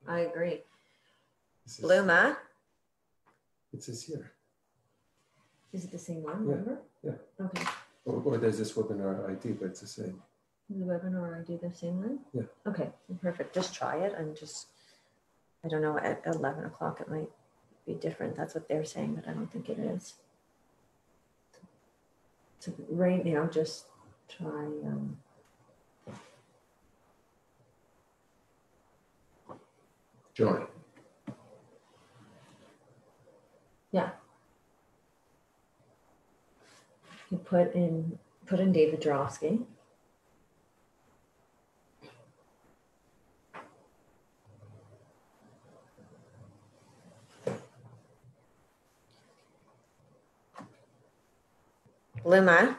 I agree. Bluma. It says here. Is it the same one, remember? Yeah. Okay. Or there's this webinar ID, but it's the same. The webinar ID, the same one? Yeah. Okay, perfect. Just try it and just, I don't know, at 11 o'clock it might be different. That's what they're saying, but I don't think it is. So right now, just try. Join. Yeah. You put in David Drofsky. Luma.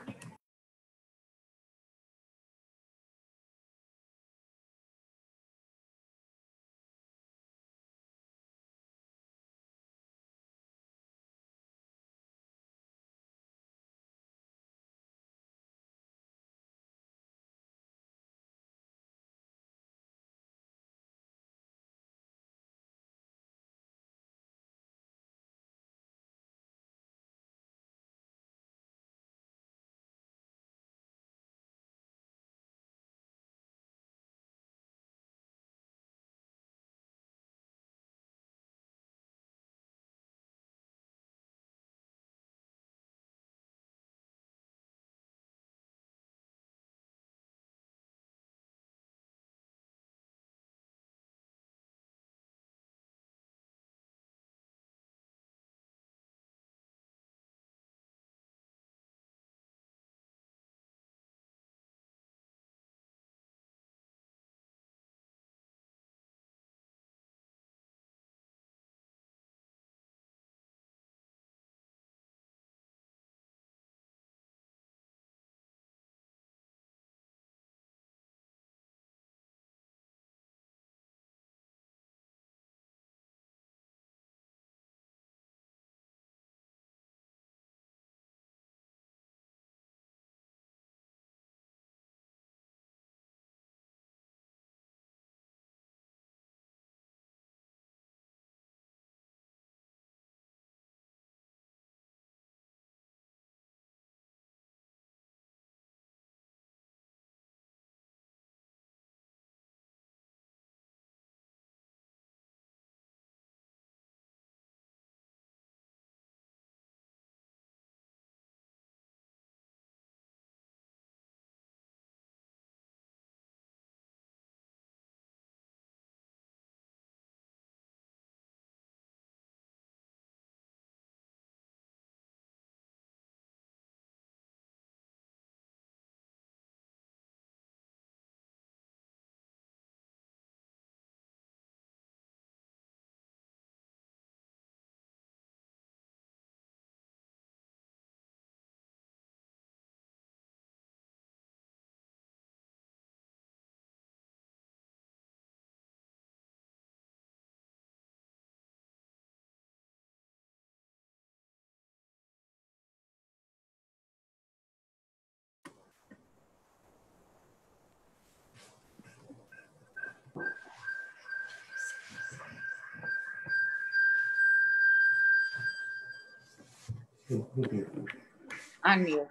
Unmute.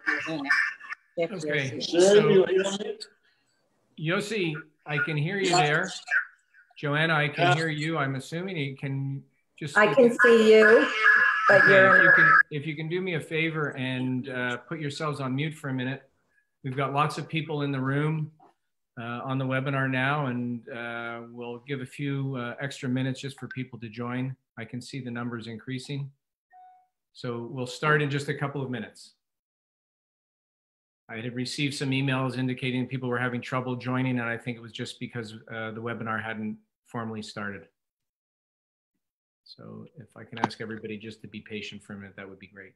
Okay, so Yossi, I can hear you there. Joanna, I can hear you. I'm assuming you can just. I can see you, but okay, if you can do me a favor and put yourselves on mute for a minute. We've got lots of people in the room on the webinar now, and we'll give a few extra minutes just for people to join. I can see the numbers increasing. So we'll start in just a couple of minutes. I had received some emails indicating people were having trouble joining, and I think it was just because the webinar hadn't formally started. So if I can ask everybody just to be patient for a minute, that would be great.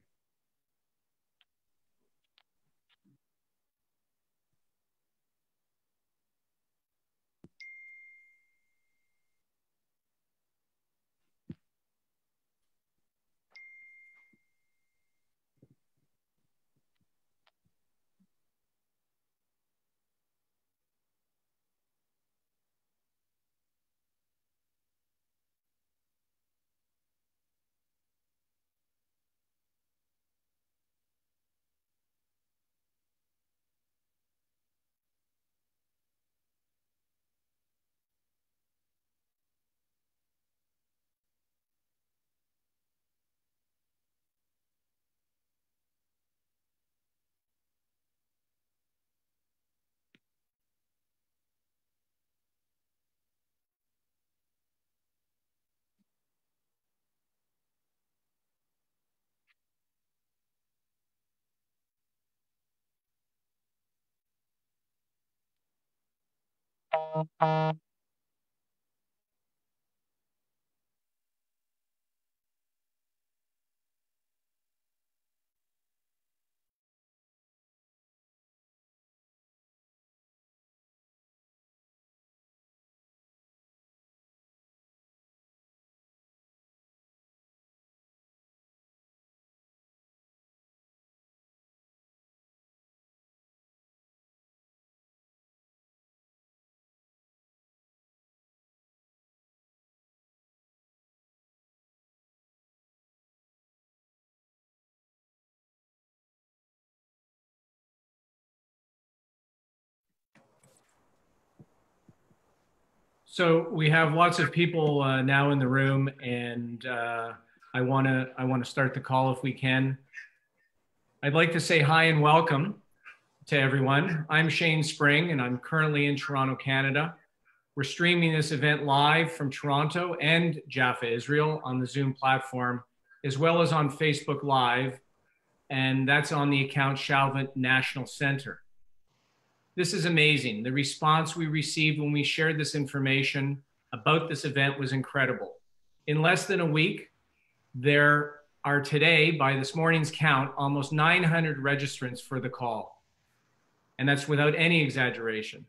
So we have lots of people now in the room, and I want to start the call if we can. I'd like to say hi and welcome to everyone. I'm Shane Spring, and I'm currently in Toronto, Canada. We're streaming this event live from Toronto and Jaffa, Israel, on the Zoom platform, as well as on Facebook Live, and that's on the account Shalva National Center. This is amazing. The response we received when we shared this information about this event was incredible. In less than a week, there are today, by this morning's count, almost 900 registrants for the call. And that's without any exaggeration.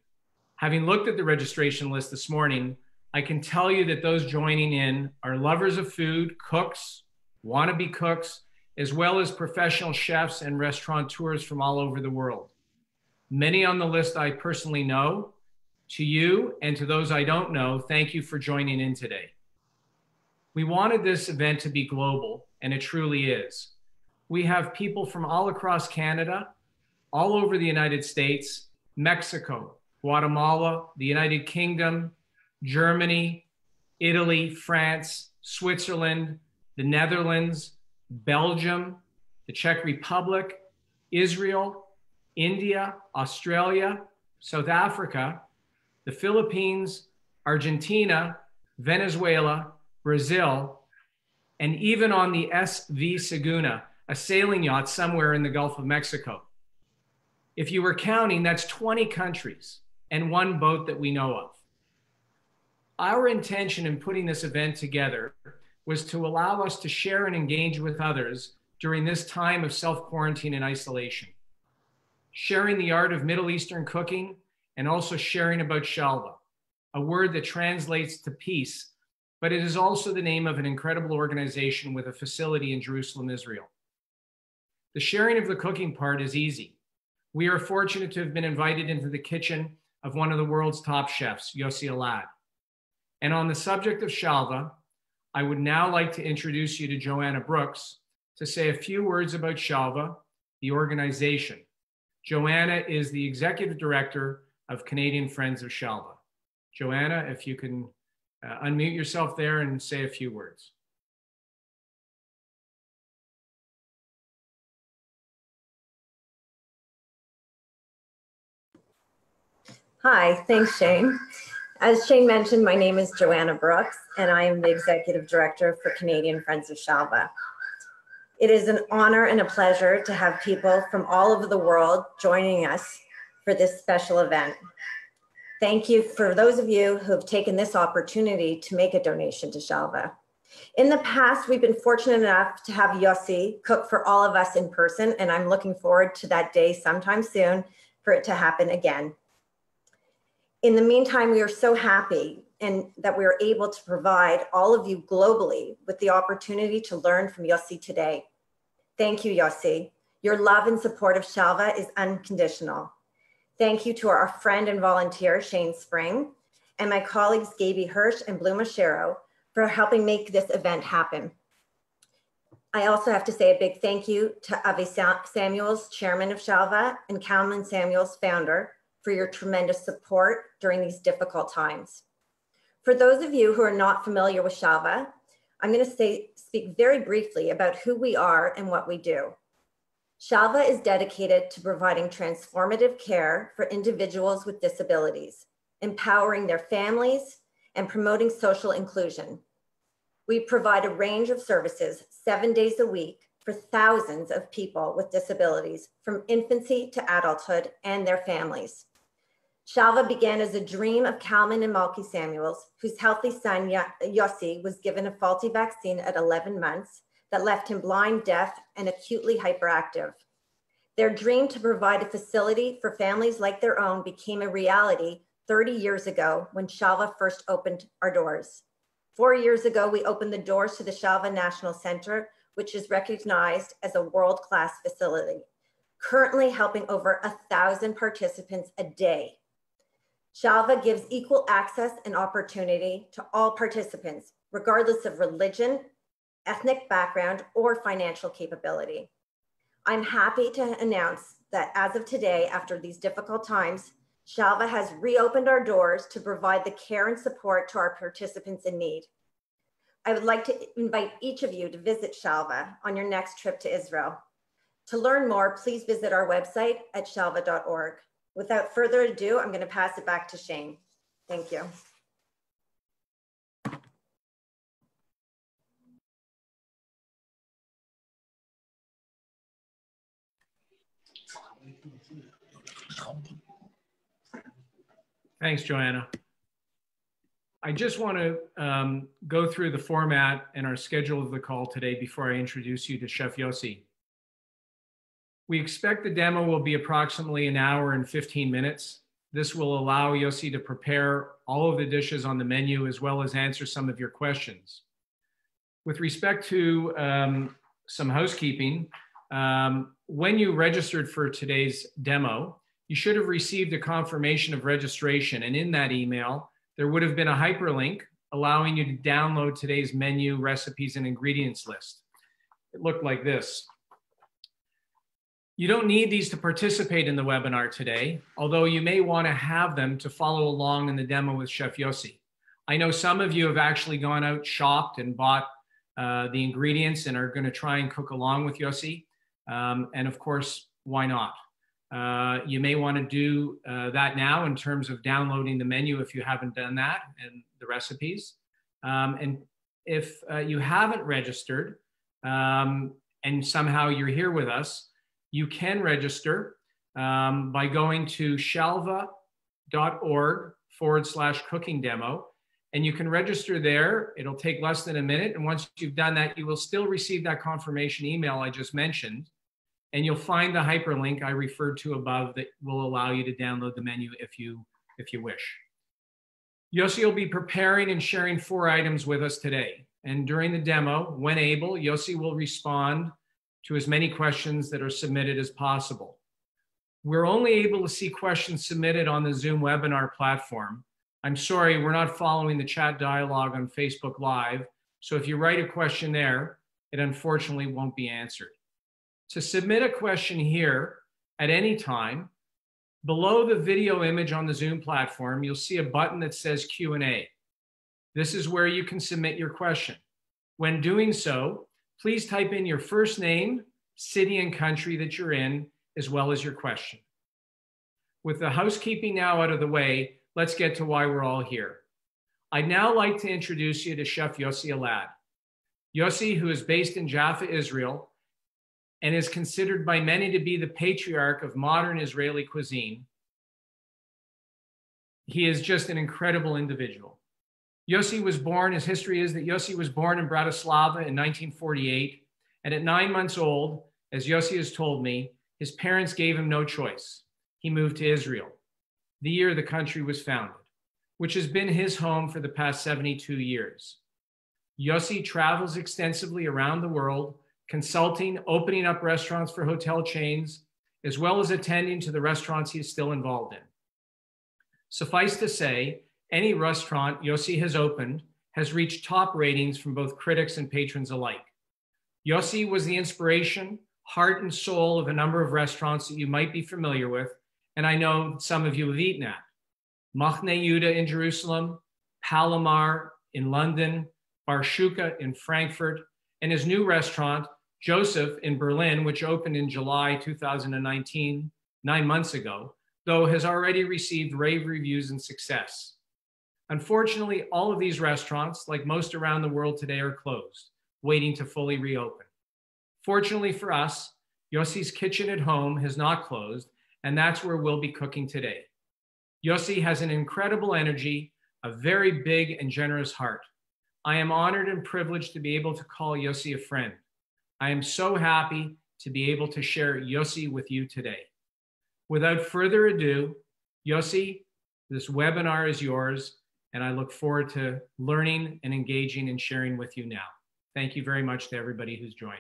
Having looked at the registration list this morning, I can tell you that those joining in are lovers of food, cooks, wannabe cooks, as well as professional chefs and restaurateurs from all over the world. Many on the list I personally know. To you and to those I don't know, thank you for joining in today. We wanted this event to be global, and it truly is. We have people from all across Canada, all over the United States, Mexico, Guatemala, the United Kingdom, Germany, Italy, France, Switzerland, the Netherlands, Belgium, the Czech Republic, Israel, India, Australia, South Africa, the Philippines, Argentina, Venezuela, Brazil, and even on the SV Saguna, a sailing yacht somewhere in the Gulf of Mexico. If you were counting, that's 20 countries and one boat that we know of. Our intention in putting this event together was to allow us to share and engage with others during this time of self-quarantine and isolation. Sharing the art of Middle Eastern cooking, and also sharing about Shalva, a word that translates to peace, but it is also the name of an incredible organization with a facility in Jerusalem, Israel. The sharing of the cooking part is easy. We are fortunate to have been invited into the kitchen of one of the world's top chefs, Yossi Elad. And on the subject of Shalva, I would now like to introduce you to Joanna Brooks to say a few words about Shalva, the organization. Joanna is the Executive Director of Canadian Friends of Shalva. Joanna, if you can unmute yourself there and say a few words. Hi, thanks, Shane. As Shane mentioned, my name is Joanna Brooks, and I am the Executive Director for Canadian Friends of Shalva. It is an honor and a pleasure to have people from all over the world joining us for this special event. Thank you for those of you who have taken this opportunity to make a donation to Shalva. In the past, we've been fortunate enough to have Yossi cook for all of us in person, and I'm looking forward to that day sometime soon for it to happen again. In the meantime, we are so happy and that we are able to provide all of you globally with the opportunity to learn from Yossi today. Thank you, Yossi. Your love and support of Shalva is unconditional. Thank you to our friend and volunteer, Shane Spring, and my colleagues, Gaby Hirsch and Bluma Shero, for helping make this event happen. I also have to say a big thank you to Avi Samuels, chairman of Shalva, and Calvin Samuels, founder, for your tremendous support during these difficult times. For those of you who are not familiar with Shalva, I'm going to speak very briefly about who we are and what we do. Shalva is dedicated to providing transformative care for individuals with disabilities, empowering their families, and promoting social inclusion. We provide a range of services 7 days a week for thousands of people with disabilities, from infancy to adulthood and their families. Shalva began as a dream of Kalman and Malky Samuels, whose healthy son, Yossi, was given a faulty vaccine at 11 months that left him blind, deaf, and acutely hyperactive. Their dream to provide a facility for families like their own became a reality 30 years ago when Shalva first opened our doors. 4 years ago, we opened the doors to the Shalva National Center, which is recognized as a world-class facility, currently helping over 1,000 participants a day. Shalva gives equal access and opportunity to all participants, regardless of religion, ethnic background, or financial capability. I'm happy to announce that as of today, after these difficult times, Shalva has reopened our doors to provide the care and support to our participants in need. I would like to invite each of you to visit Shalva on your next trip to Israel. To learn more, please visit our website at shalva.org. Without further ado, I'm going to pass it back to Shane. Thank you. Thanks, Joanna. I just want to go through the format and our schedule of the call today before I introduce you to Chef Yossi. We expect the demo will be approximately an hour and 15 minutes. This will allow Yossi to prepare all of the dishes on the menu as well as answer some of your questions. With respect to some housekeeping, when you registered for today's demo, you should have received a confirmation of registration, and in that email, there would have been a hyperlink allowing you to download today's menu, recipes, and ingredients list. It looked like this. You don't need these to participate in the webinar today, although you may want to have them to follow along in the demo with Chef Yossi. I know some of you have actually gone out, shopped, and bought the ingredients and are going to try and cook along with Yossi. And of course, why not? You may want to do that now in terms of downloading the menu if you haven't done that and the recipes. And if you haven't registered and somehow you're here with us, you can register by going to shalva.org/cooking demo. And you can register there. It'll take less than a minute. And once you've done that, you will still receive that confirmation email I just mentioned. And you'll find the hyperlink I referred to above that will allow you to download the menu if you wish. Yossi will be preparing and sharing 4 items with us today. And during the demo, when able, Yossi will respond to as many questions that are submitted as possible. We're only able to see questions submitted on the Zoom webinar platform. I'm sorry, we're not following the chat dialogue on Facebook Live. So if you write a question there, it unfortunately won't be answered. To submit a question here at any time, below the video image on the Zoom platform, you'll see a button that says Q&A. This is where you can submit your question. When doing so, please type in your first name, city and country that you're in, as well as your question. With the housekeeping now out of the way, let's get to why we're all here. I'd now like to introduce you to Chef Yossi Elad. Yossi, who is based in Jaffa, Israel, and is considered by many to be the patriarch of modern Israeli cuisine. He is just an incredible individual. Yossi was born, his history is that Yossi was born in Bratislava in 1948, and at 9 months old, as Yossi has told me, his parents gave him no choice. He moved to Israel, the year the country was founded, which has been his home for the past 72 years. Yossi travels extensively around the world, consulting, opening up restaurants for hotel chains, as well as attending to the restaurants he is still involved in. Suffice to say, any restaurant Yossi has opened has reached top ratings from both critics and patrons alike. Yossi was the inspiration, heart and soul of a number of restaurants that you might be familiar with, and I know some of you have eaten at. Machne Yehuda in Jerusalem, Palomar in London, Bar Shuka in Frankfurt, and his new restaurant, Joseph in Berlin, which opened in July 2019, 9 months ago, though has already received rave reviews and success. Unfortunately, all of these restaurants, like most around the world today, are closed, waiting to fully reopen. Fortunately for us, Yossi's Kitchen at Home has not closed, and that's where we'll be cooking today. Yossi has an incredible energy, a very big and generous heart. I am honored and privileged to be able to call Yossi a friend. I am so happy to be able to share Yossi with you today. Without further ado, Yossi, this webinar is yours, and I look forward to learning and engaging and sharing with you now. Thank you very much to everybody who's joined.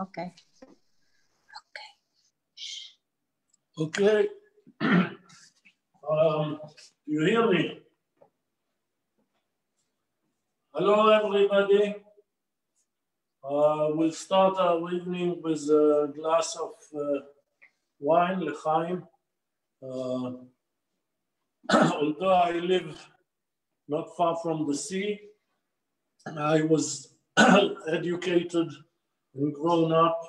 Okay. Okay. You hear me? Hello, everybody. We'll start our evening with a glass of wine, l'chaim. Although I live not far from the sea, I was educated and grown up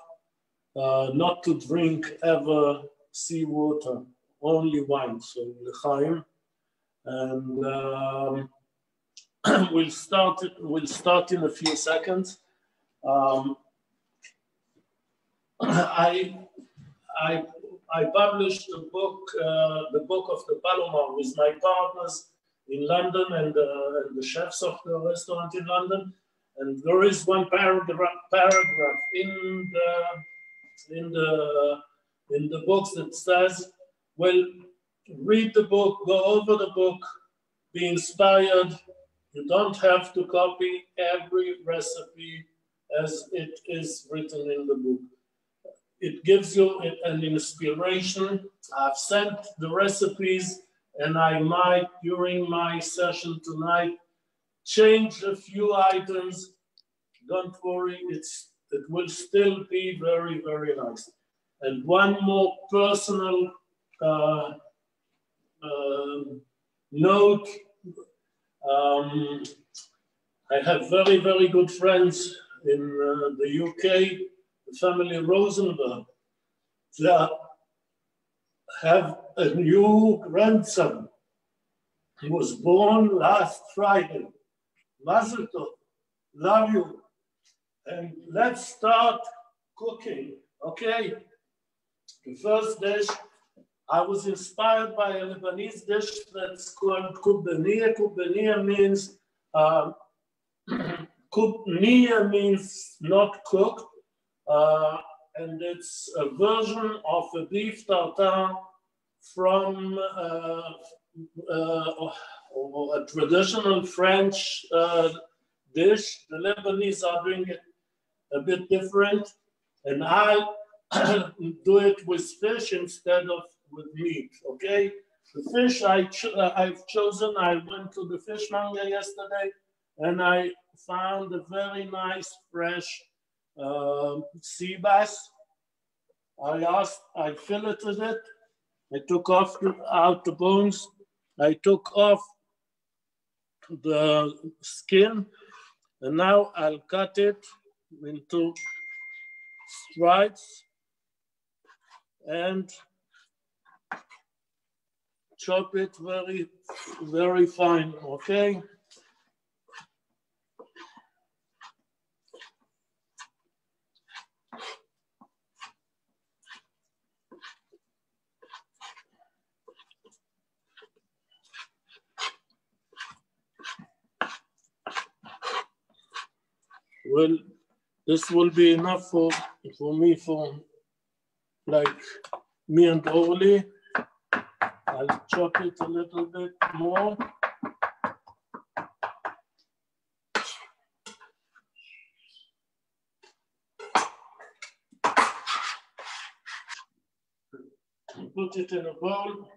not to drink ever seawater, only wine, so l'chaim. And we'll start in a few seconds. I published the book of the Palomar with my partners in London and the chefs of the restaurant in London. And there is one paragraph in the books that says, well, read the book, go over the book, be inspired. You don't have to copy every recipe as it is written in the book. It gives you an inspiration. I've sent the recipes, and I might, during my session tonight, change a few items. Don't worry, it will still be very, very nice. And one more personal note. I have very, very good friends in the UK, the family Rosenberg. They have a new grandson. He was born last Friday. Mazel tov, love you. And let's start cooking, okay? The first dish, I was inspired by a Lebanese dish that's called kubaniya. Kubaniya means, kubniya means not cooked, and it's a version of a beef tartare from a traditional French dish. The Lebanese are doing it a bit different, and I do it with fish instead of with meat, okay? The fish I've chosen, I went to the fishmonger yesterday, and I found a very nice, fresh sea bass. I filleted it. I took out the bones. I took off the skin, and now I'll cut it into stripes and chop it very, very fine, okay? Well, this will be enough for me, for like me and Orly. I'll chop it a little bit more. Put it in a bowl.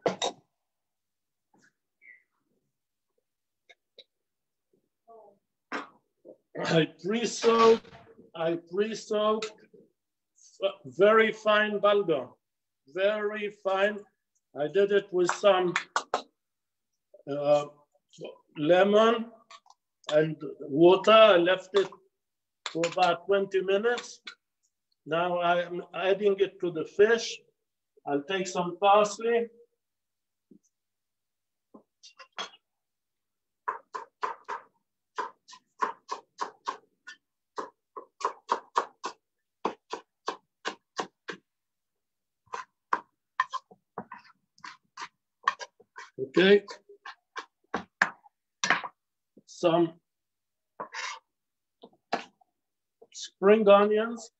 I pre-soaked very fine bulgur, very fine. I did it with some lemon and water. I left it for about 20 minutes. Now I'm adding it to the fish. I'll take some parsley. Okay. Some spring onions.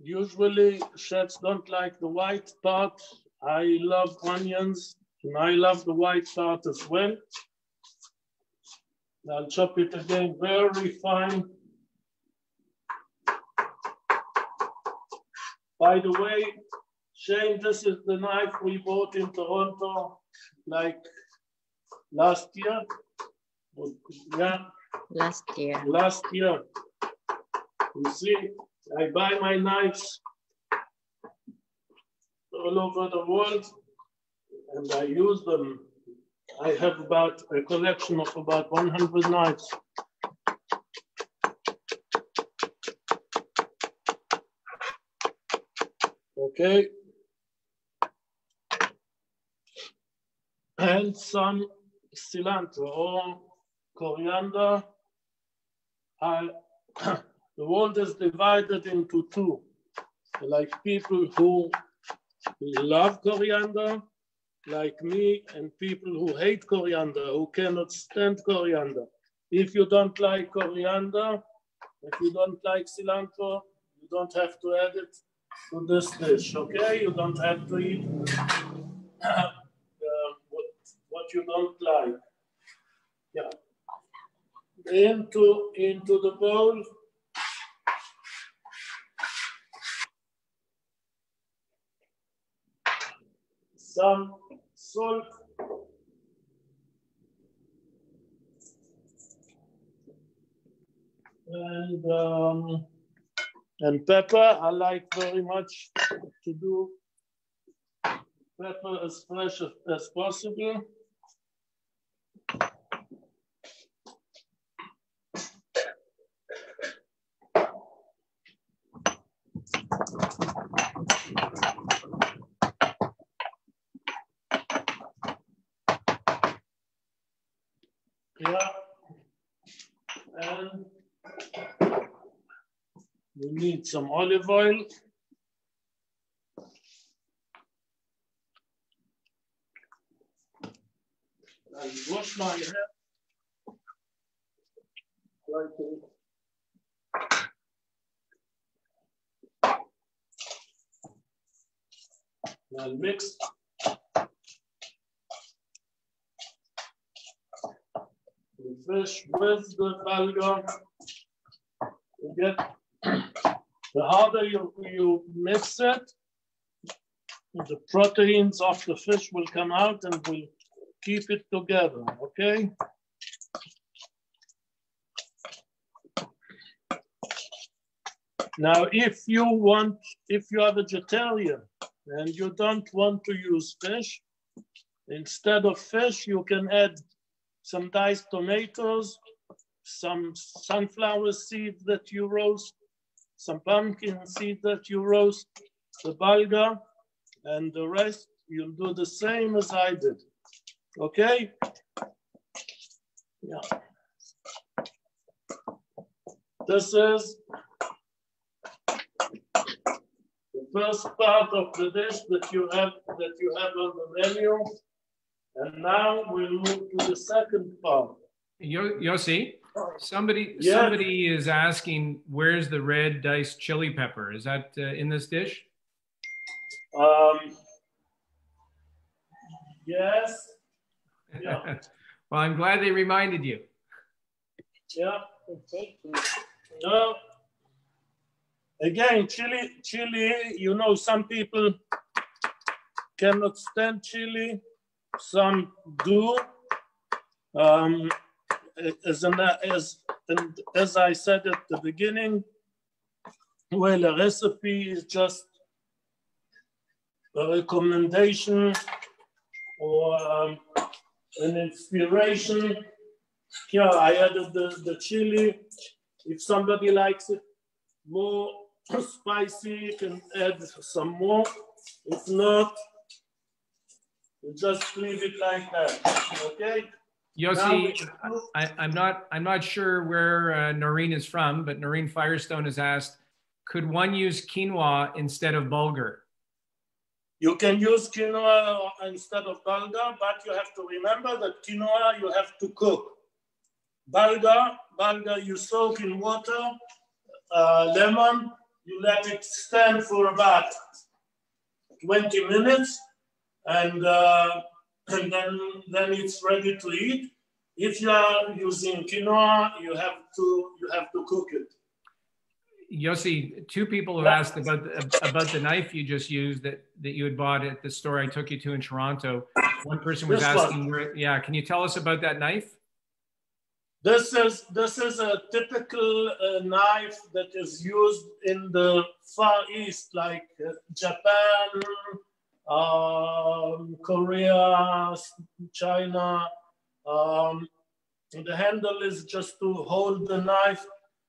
Usually chefs don't like the white part. I love onions and I love the white part as well. I'll chop it again very fine. By the way, Shane, this is the knife we bought in Toronto like last year. Yeah. Last year. Last year. You see, I buy my knives all over the world and I use them. I have about a collection of about 100 knives. Okay. And some cilantro or coriander. The world is divided into two, like people who love coriander, like me, and people who hate coriander, who cannot stand coriander. If you don't like coriander, if you don't like cilantro, you don't have to add it to this dish, okay? You don't have to eat what you don't like. Yeah. Into the bowl. Some salt. And pepper. I like very much to do pepper as fresh as possible. Yeah, and we need some olive oil. I'll wash my hair. I'll mix. The fish with the bulgur. You get, the harder you mix it, the proteins of the fish will come out and will keep it together, okay? Now, if you're a vegetarian and you don't want to use fish, instead of fish, you can add some diced tomatoes, some sunflower seed that you roast, some pumpkin seed that you roast, the bulgur, and the rest you'll do the same as I did. Okay? Yeah. This is the first part of the dish that you have on the menu. And now we'll move to the second part. Yossi, somebody is asking, where's the red diced chili pepper? Is that in this dish? Yes. Yeah. Well, I'm glad they reminded you. Yeah. No. Again, chili, you know, some people cannot stand chili. Some do. As I said at the beginning, well, a recipe is just a recommendation or an inspiration. Yeah, I added the chili. If somebody likes it more spicy, you can add some more. If not, you just leave it like that, okay? Yossi, I'm not sure where Noreen is from, but Noreen Firestone has asked, could one use quinoa instead of bulgur? You can use quinoa instead of bulgur, but you have to remember that quinoa you have to cook. Bulgur you soak in water, lemon, you let it stand for about 20 minutes, and then it's ready to eat. If you are using quinoa, you have to cook it. Yossi, two people have asked about the knife you just used that you had bought at the store I took you to in Toronto. One person was asking, can you tell us about that knife? This is a typical knife that is used in the Far East, like Japan, Korea, China. The handle is just to hold the knife.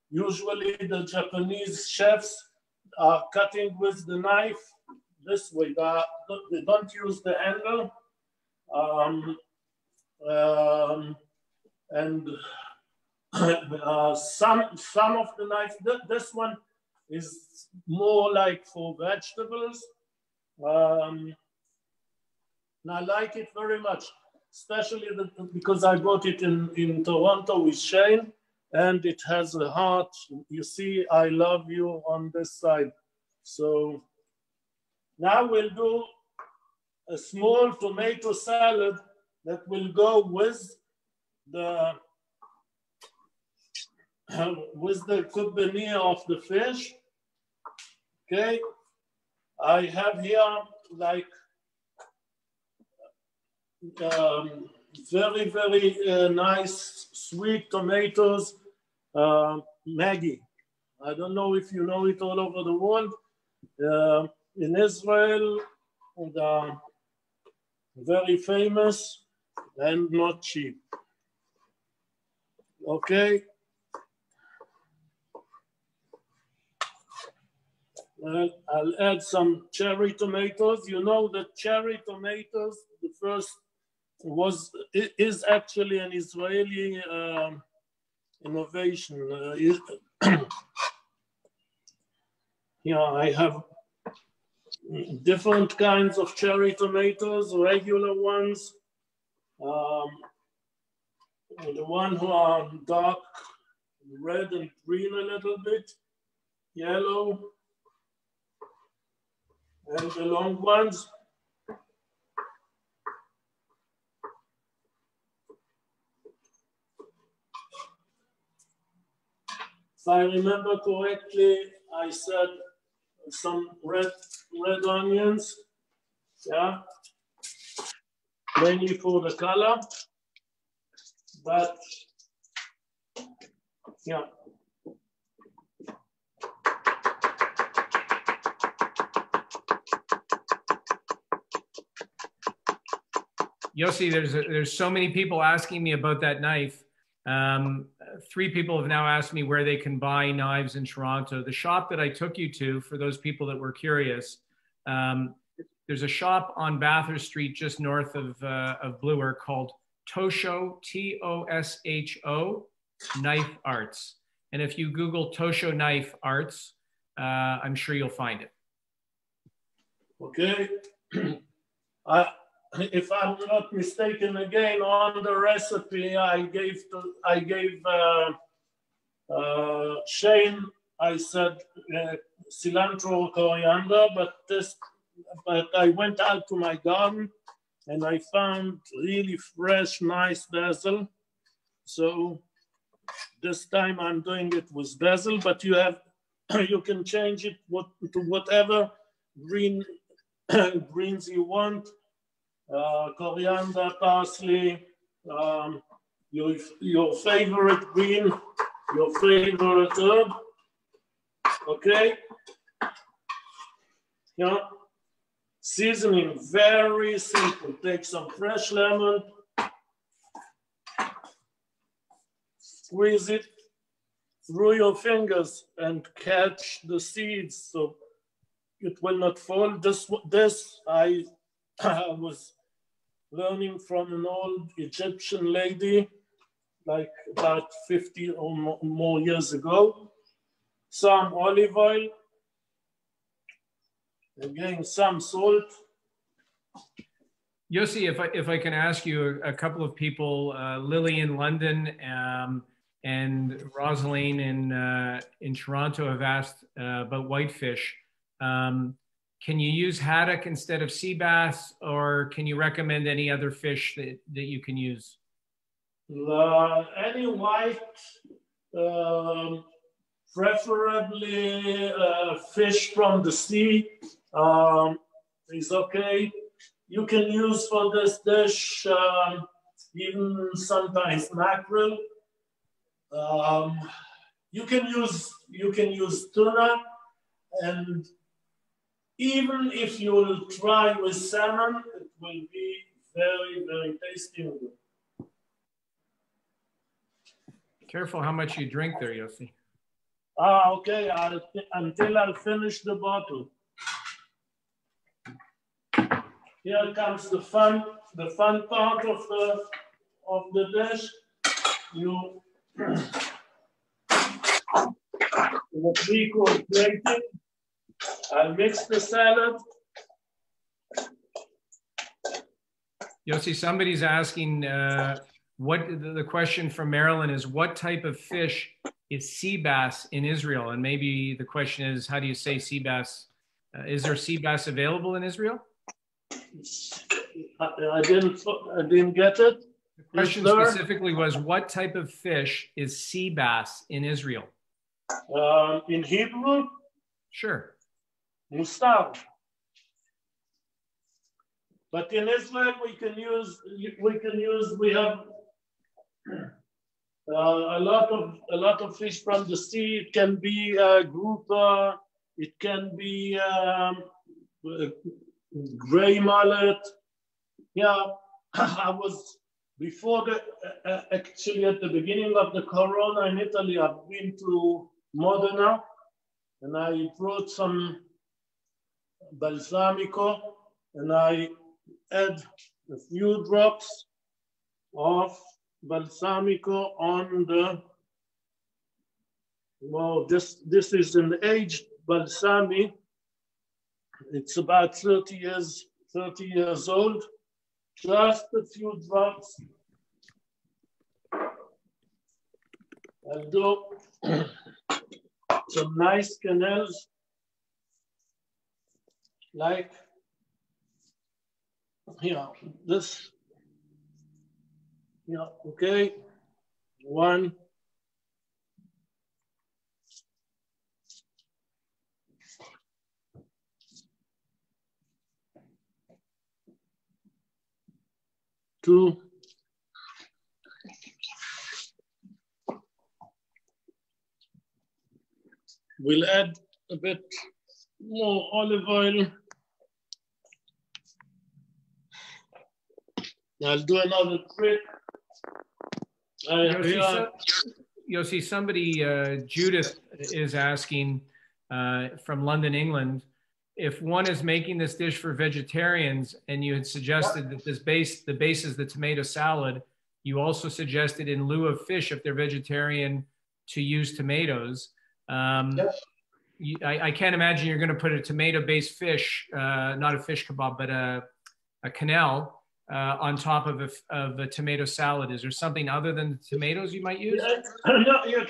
Usually the Japanese chefs are cutting with the knife this way. They don't use the handle. And some of the knives, this one is more like for vegetables. And I like it very much, especially because I bought it in Toronto with Shane, and it has a heart. You see, I love you on this side. So now we'll do a small tomato salad that will go with the cooked veneer of the fish. Okay, I have here like very, very nice sweet tomatoes, Maggi. I don't know if you know it all over the world. In Israel, very famous and not cheap. Okay. I'll add some cherry tomatoes. You know that cherry tomatoes, the first is actually an Israeli innovation. I have different kinds of cherry tomatoes, regular ones, the ones who are dark red and green a little bit, yellow, and the long ones. If I remember correctly, I said some red onions, yeah, mainly for the color, but yeah. Yossi, there's so many people asking me about that knife. 3 people have now asked me where they can buy knives in Toronto. The shop that I took you to, for those people that were curious, there's a shop on Bathurst Street just north of Bloor called Tosho, Tosho Knife Arts. And if you Google Tosho Knife Arts, I'm sure you'll find it. Okay. If I'm not mistaken, again on the recipe I gave Shane, I said cilantro, coriander, but I went out to my garden and I found really fresh, nice basil. So this time I'm doing it with basil, but you can change it to whatever greens you want. Coriander, parsley, your favorite green, your favorite herb. Okay. Yeah. Seasoning, very simple. Take some fresh lemon, squeeze it, through your fingers and catch the seeds so it will not fall. This I was learning from an old Egyptian lady, like about 50 or more years ago. Some olive oil, again, some salt. Yossi, if I can ask you, a couple of people, Lily in London and Rosaline in Toronto have asked about whitefish. Can you use haddock instead of sea bass, or can you recommend any other fish that you can use? Any white, preferably fish from the sea is okay. You can use for this dish even sometimes mackerel. You can use tuna, and even if you will try with salmon, it will be very, very tasty and good. Careful how much you drink there, Yossi. Okay, until I finish the bottle. Here comes the fun part of the dish. What we call plating. I'll mix the salad. Yossi, somebody's asking, the question from Maryland is, what type of fish is sea bass in Israel? And maybe the question is, how do you say sea bass? Is there sea bass available in Israel? I didn't get it. The question specifically was, what type of fish is sea bass in Israel? In Hebrew? Sure. Mustar. But in Israel, we have a lot of fish from the sea. It can be grouper, it can be gray mullet. Yeah, I was before actually at the beginning of the corona in Italy. I've been to Modena, and I brought some balsamico, and I add a few drops of balsamico on the, well, this is an aged balsamic. It's about 30 years old. Just a few drops. I'll do some nice canals, like this. Yeah, okay. One. Two. We'll add a bit more olive oil. I'll do another trick. Yossi, somebody, Judith is asking from London, England, if one is making this dish for vegetarians and you had suggested that the base is the tomato salad, you also suggested in lieu of fish, if they're vegetarian, to use tomatoes. I can't imagine you're going to put a tomato-based fish, not a fish kebab, but a quenelle on top of a tomato salad. Is there something other than tomatoes you might use? No, you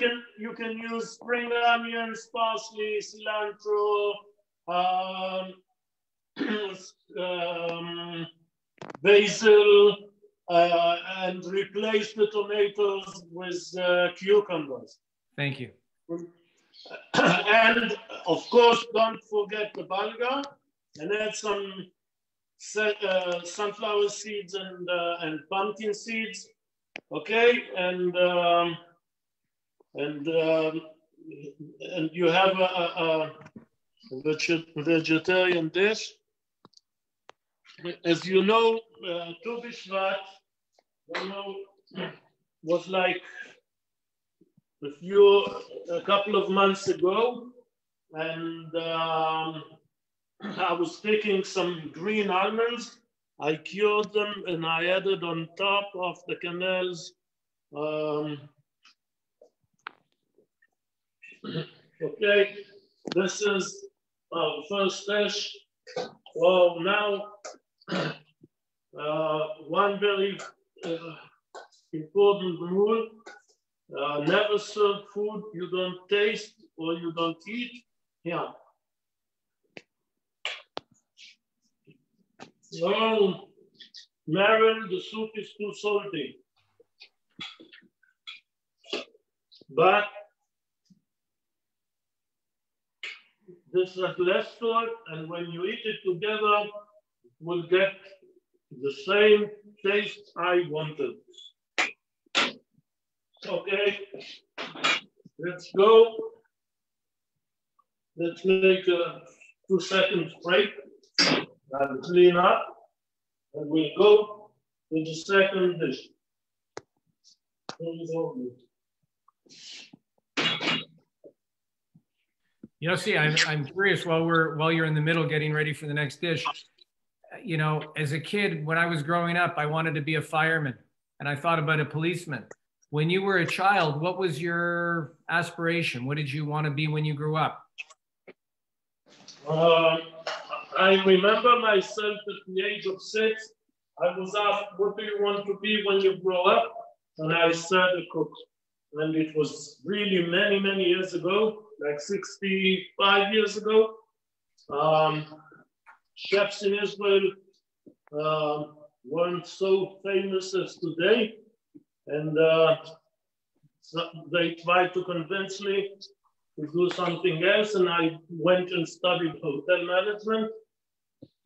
can use spring onions, parsley, cilantro, basil, and replace the tomatoes with cucumbers. Thank you. And of course, don't forget the bulgur, and add some sunflower seeds and pumpkin seeds. Okay, and you have a vegetarian dish. As you know, Tu B'Shvat was like a couple of months ago, and I was taking some green almonds. I cured them and I added on top of the canals. Okay, this is our first dish. Well, now, one very important rule, never serve food you don't taste or you don't eat. Yeah. No, Meryl, the soup is too salty. But this has less salt, and when you eat it together, it will get the same taste I wanted. Okay, let's go. Let's make a 2 seconds break and clean up, and we'll go to the second dish. Yossi, I'm curious, while you're in the middle getting ready for the next dish, you know, as a kid, when I was growing up, I wanted to be a fireman, and I thought about a policeman. When you were a child, what was your aspiration? What did you want to be when you grew up? I remember myself at the age of 6. I was asked, what do you want to be when you grow up? And I said a cook. And it was really many, many years ago, like 65 years ago. Chefs in Israel weren't so famous as today. And so they tried to convince me to do something else. And I went and studied hotel management.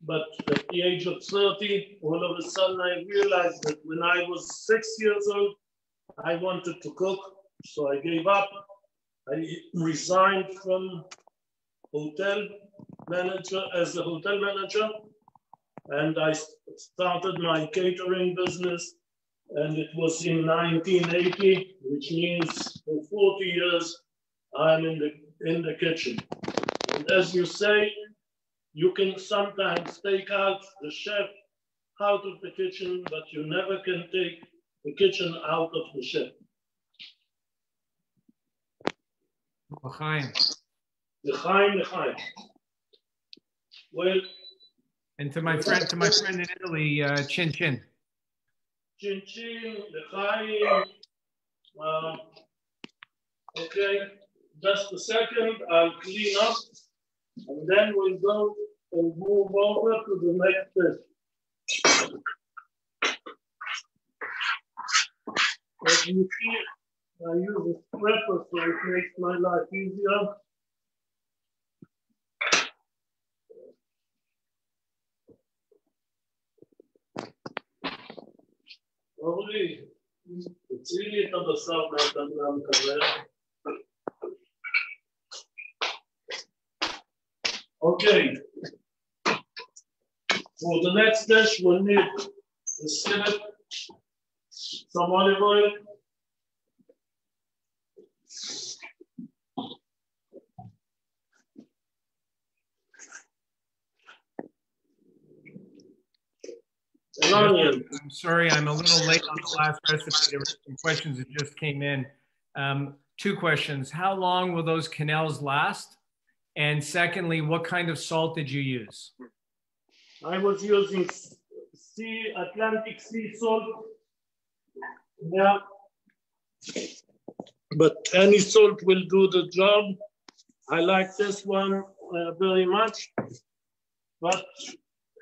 But at the age of 30, all of a sudden I realized that when I was 6 years old, I wanted to cook. So I gave up. I resigned from hotel manager as a hotel manager, and I started my catering business. And it was in 1980, which means for 40 years I'm in the kitchen. And as you say, you can sometimes take out the chef out of the kitchen, but you never can take the kitchen out of the chef. L'chaim. L'chaim, l'chaim. Well, and to my friend in Italy, chin chin. Chin chin, l'chaim. Okay, just a second. I'll clean up, and then we'll go and move over to the next dish. As you see, I use a scraper so it makes my life easier. אורלי, תציעי לי את הבשר מהטבלה המקרר. Okay. For the next dish, we'll need a skillet, some olive oil, an onion. I'm sorry, I'm a little late on the last recipe. There were some questions that just came in. 2 questions. How long will those quenelles last? And secondly, what kind of salt did you use? I was using Atlantic sea salt. Yeah. But any salt will do the job. I like this one very much. But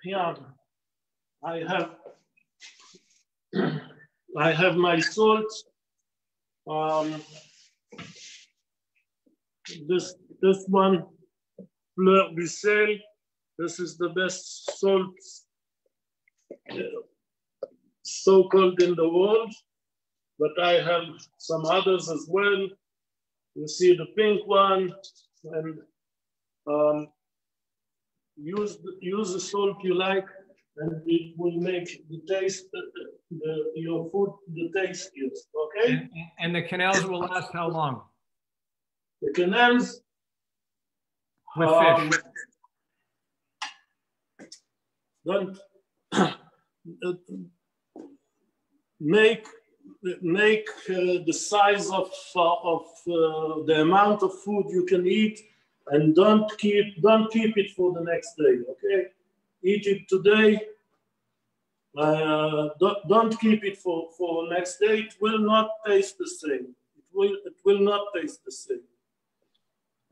yeah, I have my salt. This one, Fleur du Sel. This is the best salt so-called in the world, but I have some others as well. You see the pink one, and use the salt you like. and it will make the taste, your food the tastiest, okay? And the canals will last how long? The canals with fish. Don't make the size of the amount of food you can eat, and don't keep it for the next day. Okay, eat it today. Don't keep it for next day. It will not taste the same. It will not taste the same.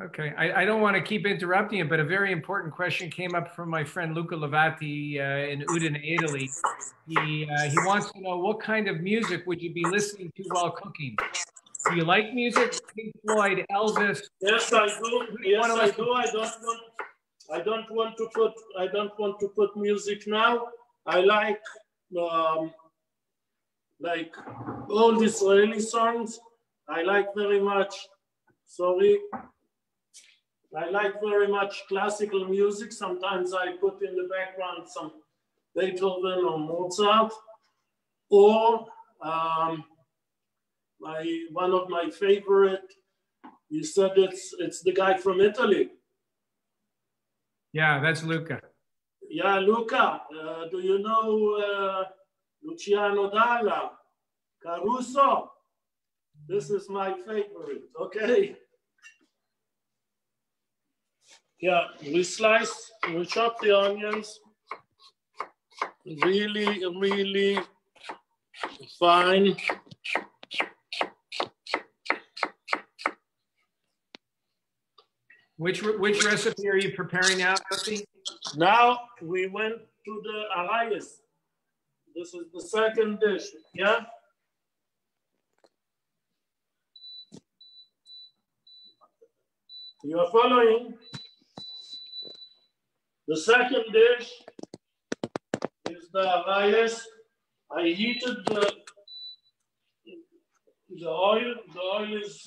Okay, I don't want to keep interrupting you, but a very important question came up from my friend Luca Levati in Udine, Italy. He wants to know, what kind of music would you be listening to while cooking? Do you like music? Pink Floyd, Elvis? Yes, I do. Yes, I do. I don't want to put music now. I like all the Israeli songs. I like very much. Sorry. I like very much classical music. Sometimes I put in the background some Beethoven or Mozart, or one of my favorite. You said it's the guy from Italy. Yeah, that's Luca. Yeah, Luca. Do you know Luciano Dalla, Caruso? This is my favorite. Okay. Yeah, we chop the onions really, really fine. Which recipe are you preparing now, Yossi? Now we went to the arayes. This is the second dish, yeah? You are following? The second dish is the arayes. I heated the oil. The oil is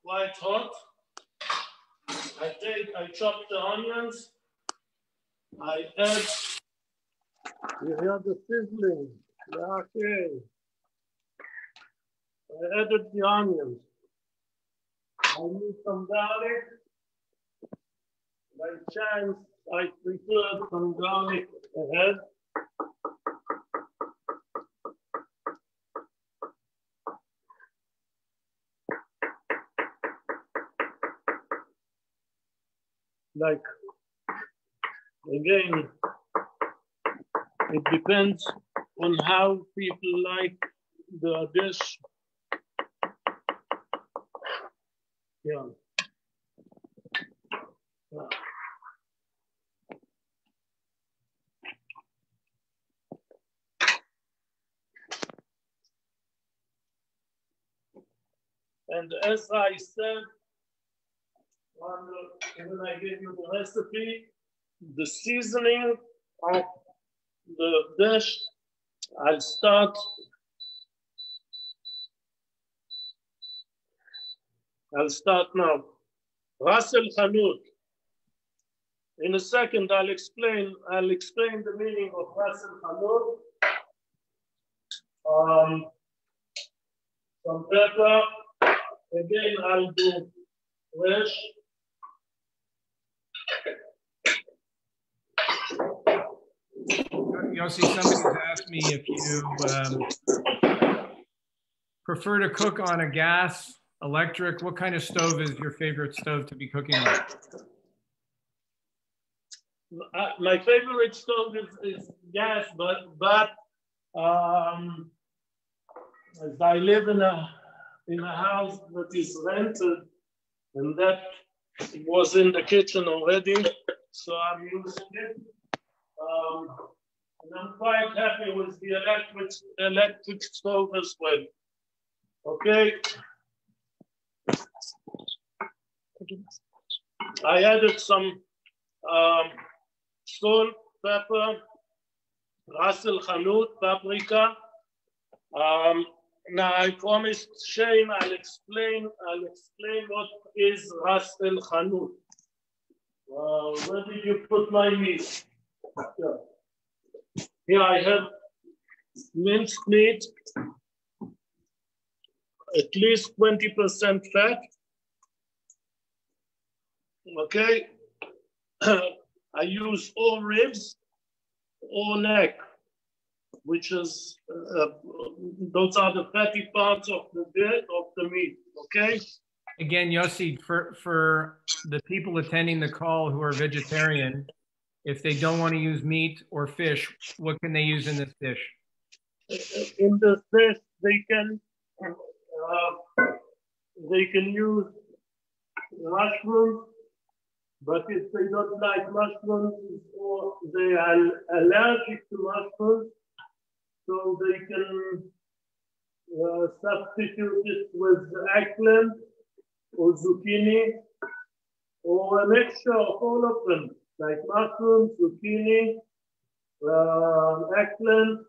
quite hot. I chop the onions. I add, you hear the sizzling. Okay. I added the onions. I need some garlic. By chance, I prefer some garlic ahead. Like, again, it depends on how people like the dish. Yeah. And as I said, when I gave you the recipe, the seasoning of the dish, I'll start now. Ras el Hanout. In a second, I'll explain the meaning of Ras el Hanout. Some pepper. Again, I'll do fresh. Yossi, somebody's asked me if you prefer to cook on a gas, electric. What kind of stove is your favorite stove to be cooking on? My favorite stove is gas, but as I live in a house that is rented, and that was in the kitchen already, so I'm using it. And I'm quite happy with the electric stove as well. Okay. I added some salt, pepper, Ras el Hanout, paprika. Now I promised Shane I'll explain what is Ras el Hanout. Where did you put my meat? Here I have minced meat, at least 20% fat. Okay. I use all ribs or neck, which is, those are the fatty parts of the meat, okay? Again, Yossi, for the people attending the call who are vegetarian, if they don't want to use meat or fish, what can they use in this dish? In the fish, they can use mushrooms, but if they don't like mushrooms or they are allergic to mushrooms, so they can substitute it with eggplant or zucchini or a mixture of all of them, like mushrooms, zucchini, eggplant.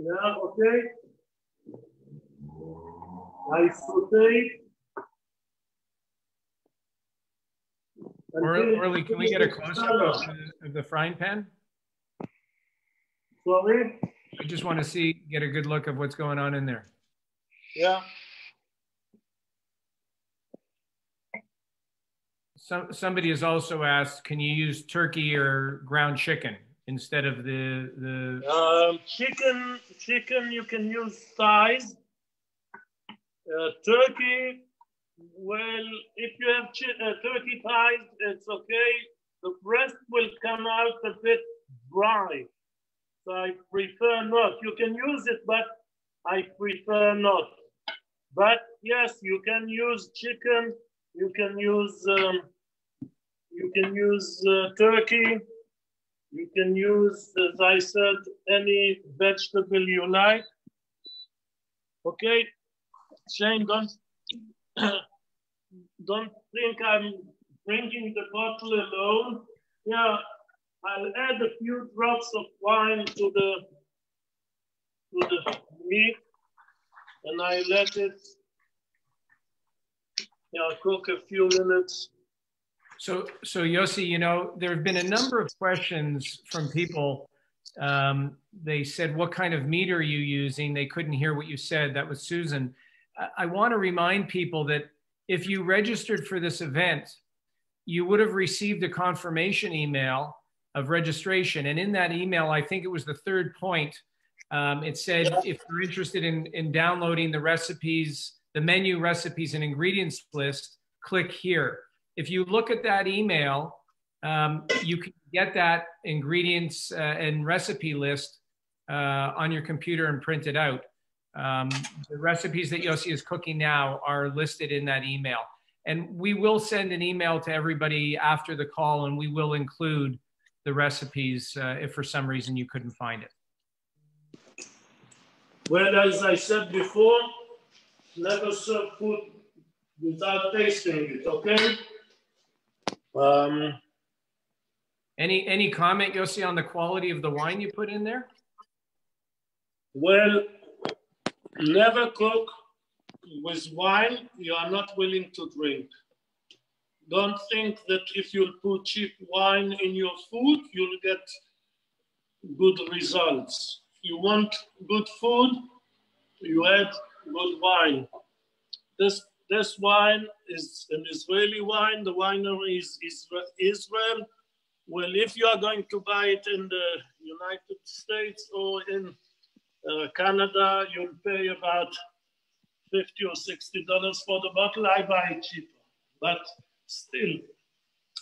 Yeah, okay. I saute. Orly, can we get a close-up of the frying pan? Sorry? I just want to get a good look of what's going on in there. Yeah. Somebody has also asked, can you use turkey or ground chicken instead of the chicken you can use thighs. Turkey, well, if you have turkey thighs, it's okay. The breast will come out a bit dry. So I prefer not. You can use it, but I prefer not. But yes, you can use chicken. You can use turkey. You can use, as I said, any vegetable you like. Okay, Shane, don't think I'm drinking the bottle alone. Yeah, I'll add a few drops of wine to the meat, and I let it cook a few minutes. So Yossi, you know, there have been a number of questions from people. They said, what kind of meat are you using? They couldn't hear what you said. That was Susan. I want to remind people that if you registered for this event, you would have received a confirmation email of registration. And in that email, I think it was the third point, it said, if you're interested in downloading the recipes, the menu, recipes, and ingredients list, click here. If you look at that email, you can get that ingredients and recipe list on your computer and print it out. The recipes that Yossi is cooking now are listed in that email. And we will send an email to everybody after the call, and we will include the recipes if for some reason you couldn't find it. Well, as I said before, never serve food without tasting it, okay? Any comment, Yossi, on the quality of the wine you put in there? Well, never cook with wine you are not willing to drink. Don't think that if you put cheap wine in your food, you'll get good results. If you want good food, you add good wine. This wine is an Israeli wine. The winery is Israel. Well, if you are going to buy it in the United States or in Canada, you'll pay about $50 or $60 for the bottle. I buy it cheaper, but still,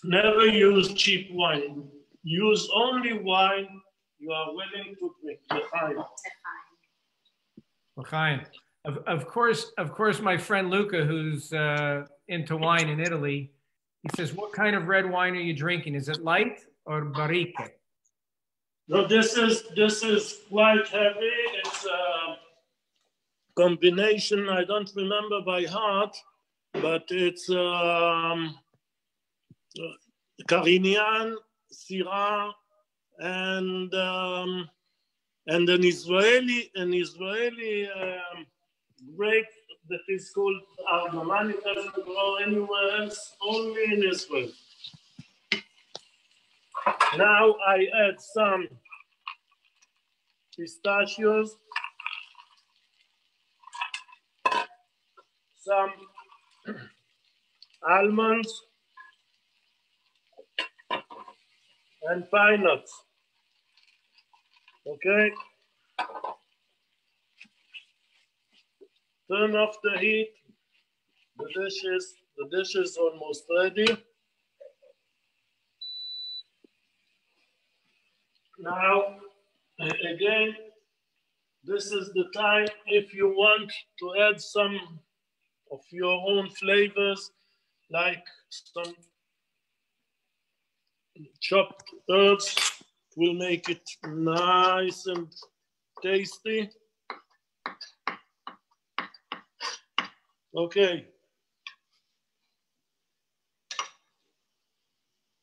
never use cheap wine. Use only wine you are willing to drink. L'chaim. Of course, my friend Luca, who's into wine in Italy, he says, what kind of red wine are you drinking? Is it light or barrique? No, this is quite heavy. It's a combination, I don't remember by heart, but it's Carignan, Syrah, and an Israeli grape that is called Argoman. It doesn't grow anywhere else, only in Israel. Now I add some pistachios, some almonds, and pine nuts. Okay. Turn off the heat. The dish is almost ready. Now, again, this is the time if you want to add some of your own flavors, like some chopped herbs, will make it nice and tasty. Okay.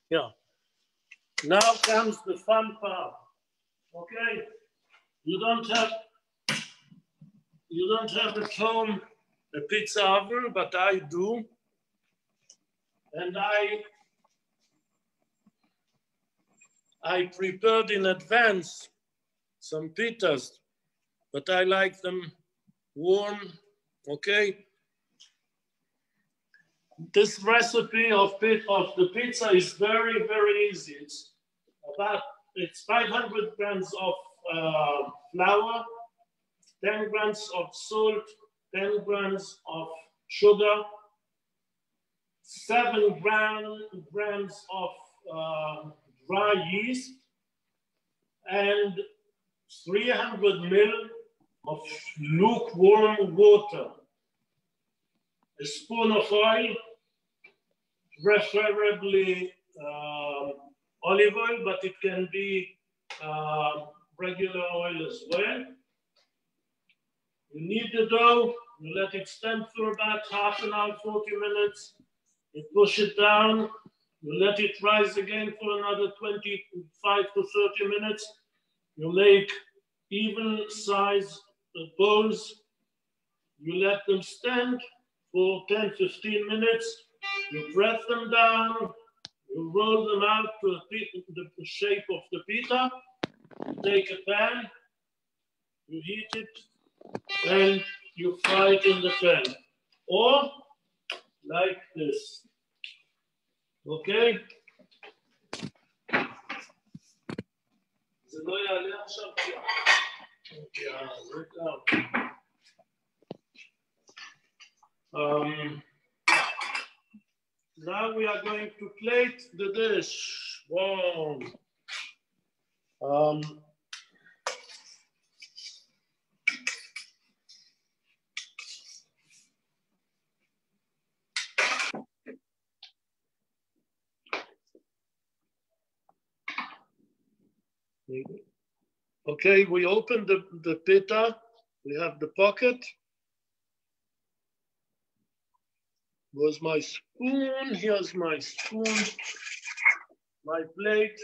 Yeah. Now comes the fun part. Okay. You don't have at home a pizza oven, but I do. And I prepared in advance some pizzas, but I like them warm. Okay. This recipe of the pizza is very, very easy. It's 500 grams of flour, 10 grams of salt, 10 grams of sugar, 7 grams of dry yeast, and 300 ml of lukewarm water. A spoon of oil, preferably olive oil, but it can be regular oil as well. You knead the dough, you let it stand for about half an hour, 40 minutes. You push it down, you let it rise again for another 25 to 30 minutes. You make even size balls. You let them stand for 10, 15 minutes. You press them down, you roll them out to the shape of the pita. You take a pan, you heat it, and you fry it in the pan. Or like this. Okay? זה לא יעלה עכשיו. Now we are going to plate the dish. Wow. Okay, we open the pita. We have the pocket. Where's my spoon? Here's my spoon. My plate.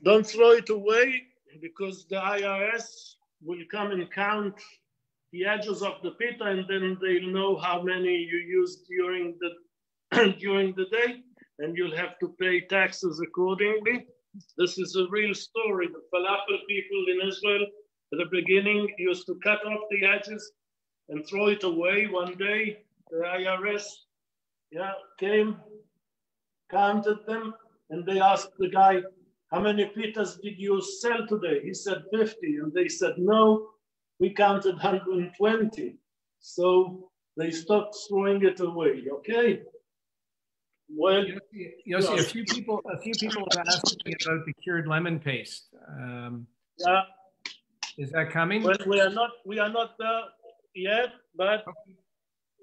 Don't throw it away because the IRS will come and count the edges of the pita, and then they'll know how many you used during the day, and you'll have to pay taxes accordingly. This is a real story. The falafel people in Israel at the beginning used to cut off the edges and throw it away. One day, the IRS came, counted them, and they asked the guy, how many pitas did you sell today? He said 50, and they said, no, we counted 120. So they stopped throwing it away, okay? Well, Yossi, a few people have asked me about the cured lemon paste. Yeah. Is that coming? Well, we are not there yet, but okay.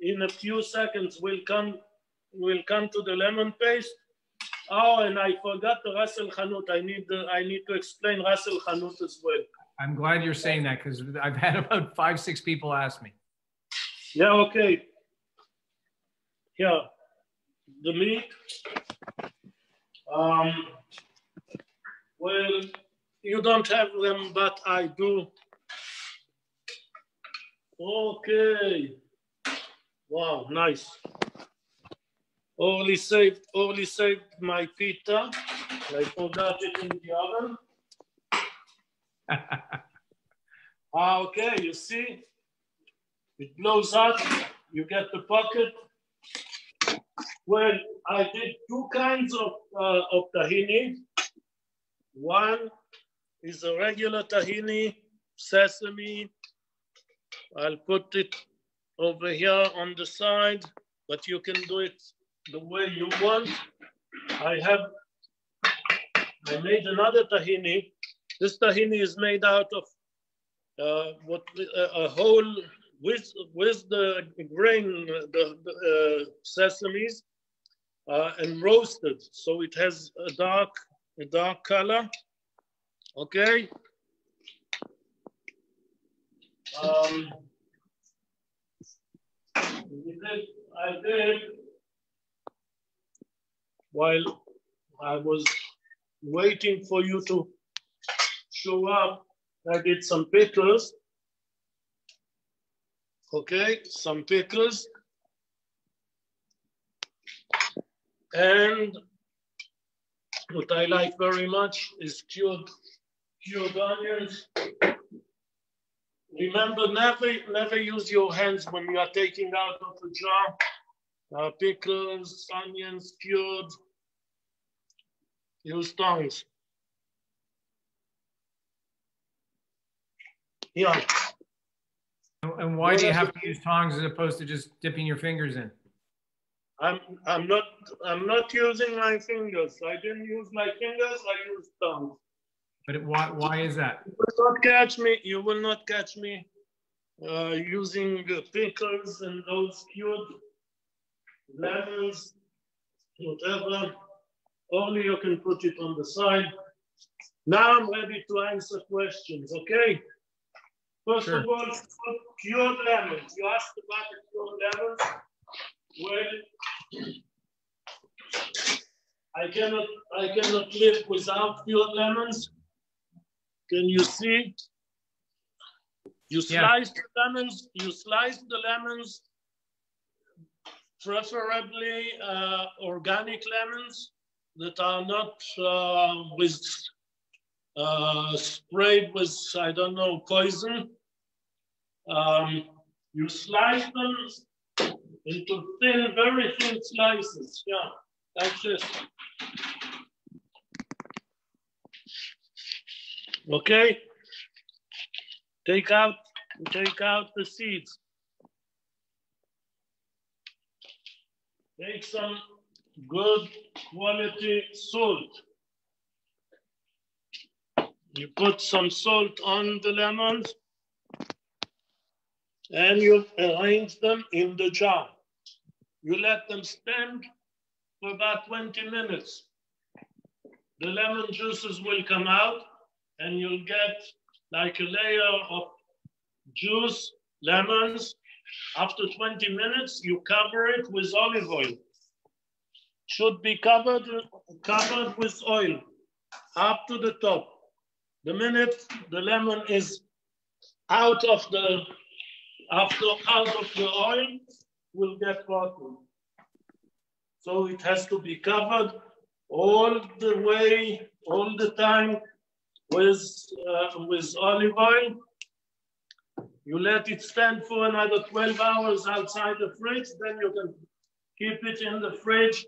In a few seconds we'll come to the lemon paste. Oh, and I forgot the Ras El Hanout. I need to explain Ras El Hanout as well. I'm glad you're saying that because I've had about 5-6 people ask me. Yeah, okay. Yeah, the meat. Well, you don't have them, but I do. Okay. Wow, nice. Only saved my pita. I forgot it in the oven. Okay, you see, it blows up, you get the pocket. Well, I did two kinds of tahini. One is a regular tahini, sesame. I'll put it over here on the side, but you can do it the way you want. I made another tahini. This tahini is made out of a whole with the grain, the sesames, and roasted, so it has a dark color. Okay. I did while I was waiting for you to show up. I did some pickles. Okay, some pickles. And what I like very much is cured onions. Remember, never use your hands when you are taking out of the jar. Pickles, onions, cured. Use tongs. Yeah. And why do you have to use tongs as opposed to just dipping your fingers in? I'm not using my fingers. I didn't use my fingers. I used tongs. But why is that? You will not catch me. You will not catch me using pickles and those cured lemons, whatever. Only you can put it on the side. Now I'm ready to answer questions. Okay. First of all, cured lemons. You asked about the cured lemons. Well, I cannot live without cured lemons. Can you see? You slice the lemons. You slice the lemons, preferably organic lemons that are not sprayed with, I don't know, poison. You slice them into thin, very thin slices. Yeah, that's it. Okay. Take out the seeds. Take some good quality salt. You put some salt on the lemons and you arrange them in the jar. You let them stand for about 20 minutes. The lemon juices will come out and you'll get like a layer of juice, lemons. After 20 minutes, you cover it with olive oil. Should be covered with oil up to the top. The minute the lemon is out of the oil, will get rotten. So it has to be covered all the way, all the time with olive oil. You let it stand for another 12 hours outside the fridge, then you can keep it in the fridge.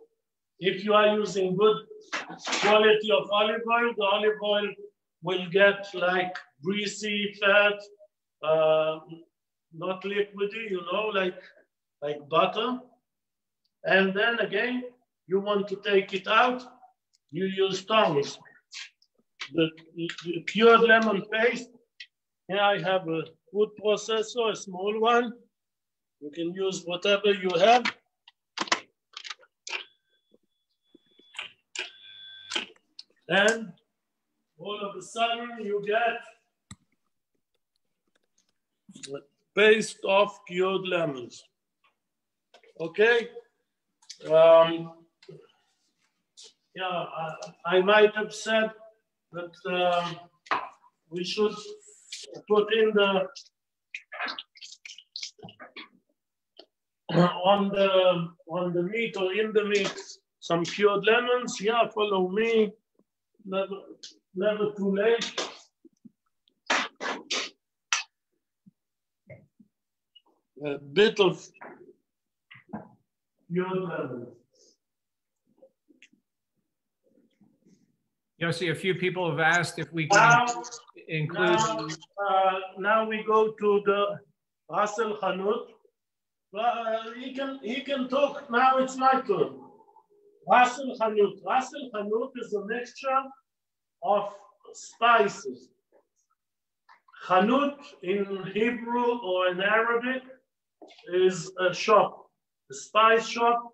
If you are using good quality of olive oil, the olive oil will get like greasy fat, not liquidy, you know, like butter. And then again, you want to take it out, you use tongs. The cured lemon paste, here I have a food processor, a small one. You can use whatever you have. And all of a sudden you get a paste of cured lemons. Okay? Yeah, I might have said that we should put in on the meat or in the meat some cured lemons. Yeah, follow me. Never too late. a bit of yod level. Yossi, a few people have asked if we can include. Now we go to the Russell Hanut. He can talk. Now it's my turn. Russell Hanut. Russell Hanut is a mixture of spices. Hanut in Hebrew or in Arabic is a shop, a spice shop,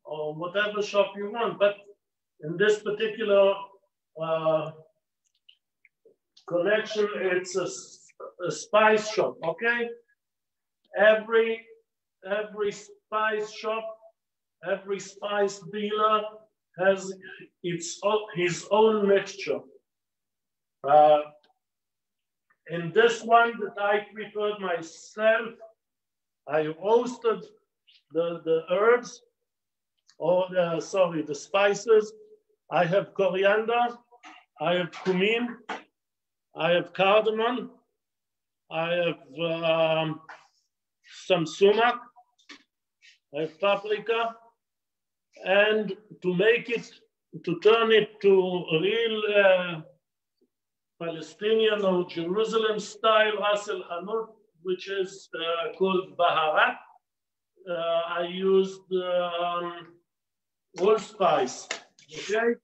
or whatever shop you want. But in this particular connection, it's a spice shop. Okay, every spice shop, every spice dealer has his own mixture. In this one that I prepared myself, I roasted the herbs, or the spices. I have coriander, I have cumin, I have cardamom, I have some sumac, I have paprika, and to turn it to a real Palestinian or Jerusalem style Russell Hanut, which is called Baharat, I used allspice. Okay,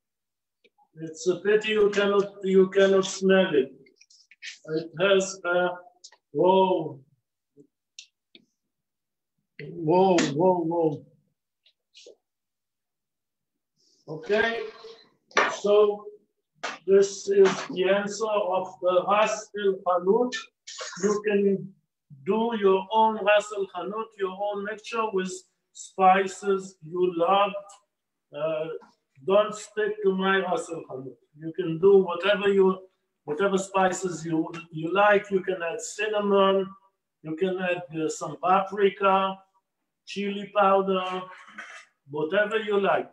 it's a pity you cannot smell it. It has whoa. Okay, so this is the answer of the Ras El Hanut. You can do your own Ras El Hanut, your own mixture with spices you love. Don't stick to my Ras El Hanut. You can do whatever spices you like. You can add cinnamon. You can add some paprika, chili powder, whatever you like.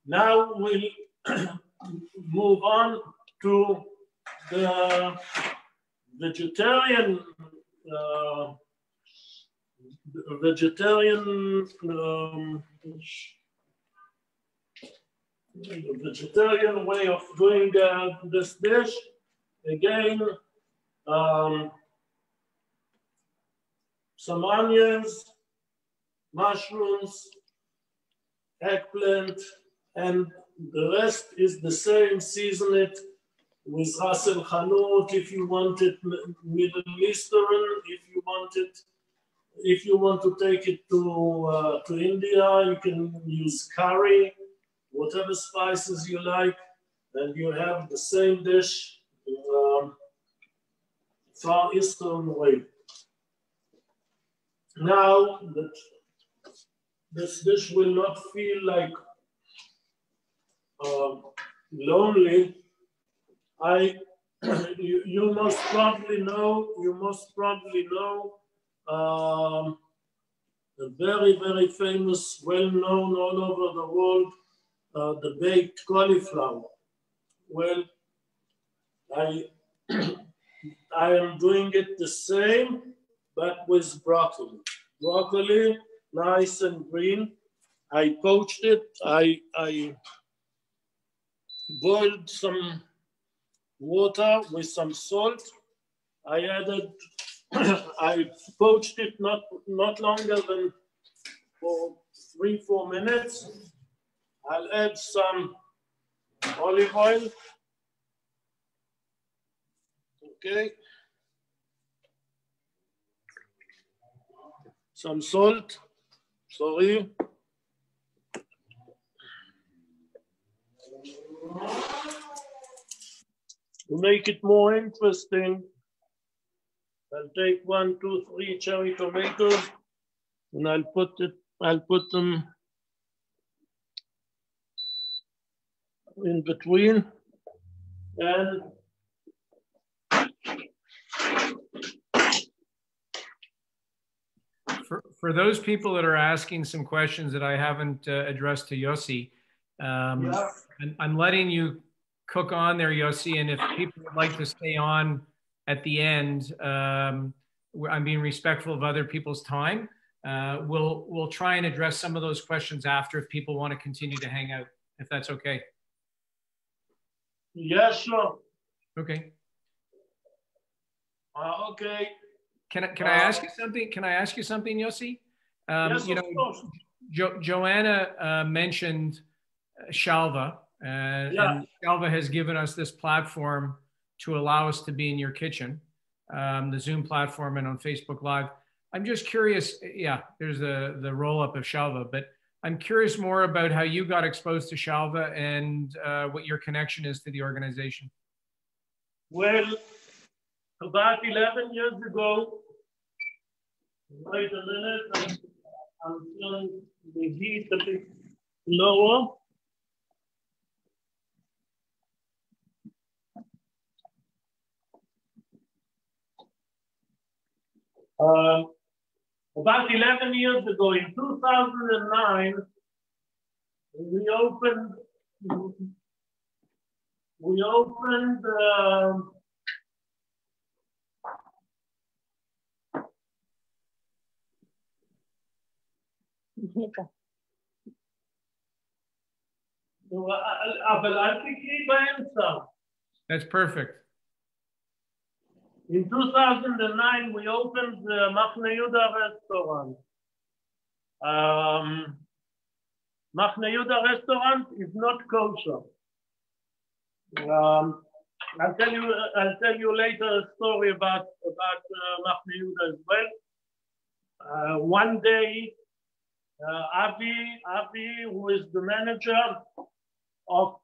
Now we'll move on to the vegetarian way of doing this dish. Again, some onions, mushrooms, eggplant, and the rest is the same. Season it with Ras El Hanut if you want it Middle Eastern, if you want to take it to India, you can use curry, whatever spices you like, and you have the same dish Far Eastern way. Now that this dish will not feel like lonely, you must probably know a very, very famous, well-known all over the world, the baked cauliflower. Well, I am doing it the same, but with broccoli. Broccoli, nice and green. I poached it. I boiled some water with some salt. I poached it not longer than for 3-4 minutes. I'll add some olive oil. Okay. Some salt. Sorry. To make it more interesting, I'll take 1, 2, 3 cherry tomatoes, and I'll put them in between, and for those people that are asking some questions that I haven't addressed to Yossi, I'm letting you cook on there, Yossi, and if people would like to stay on at the end, I'm being respectful of other people's time. We'll try and address some of those questions after if people want to continue to hang out, if that's okay. Yeah, sure. Okay. Okay. Can I ask you something? Can I ask you something, Yossi? Yes, you of know, course. Joanna mentioned Shalva, and Shalva has given us this platform to allow us to be in your kitchen, the Zoom platform and on Facebook Live. I'm just curious, yeah, there's the roll-up of Shalva, but I'm curious more about how you got exposed to Shalva and what your connection is to the organization. Well, about 11 years ago, wait a minute, I'm feeling the heat a bit lower. About 11 years ago, in 2009, we opened אבל אל תקריא באמצע. That's perfect. In 2009, we opened the Machne Yehuda restaurant. Machne Yehuda restaurant is not kosher. I'll tell you later a story about Machne Yehuda as well. One day, Avi, who is the manager of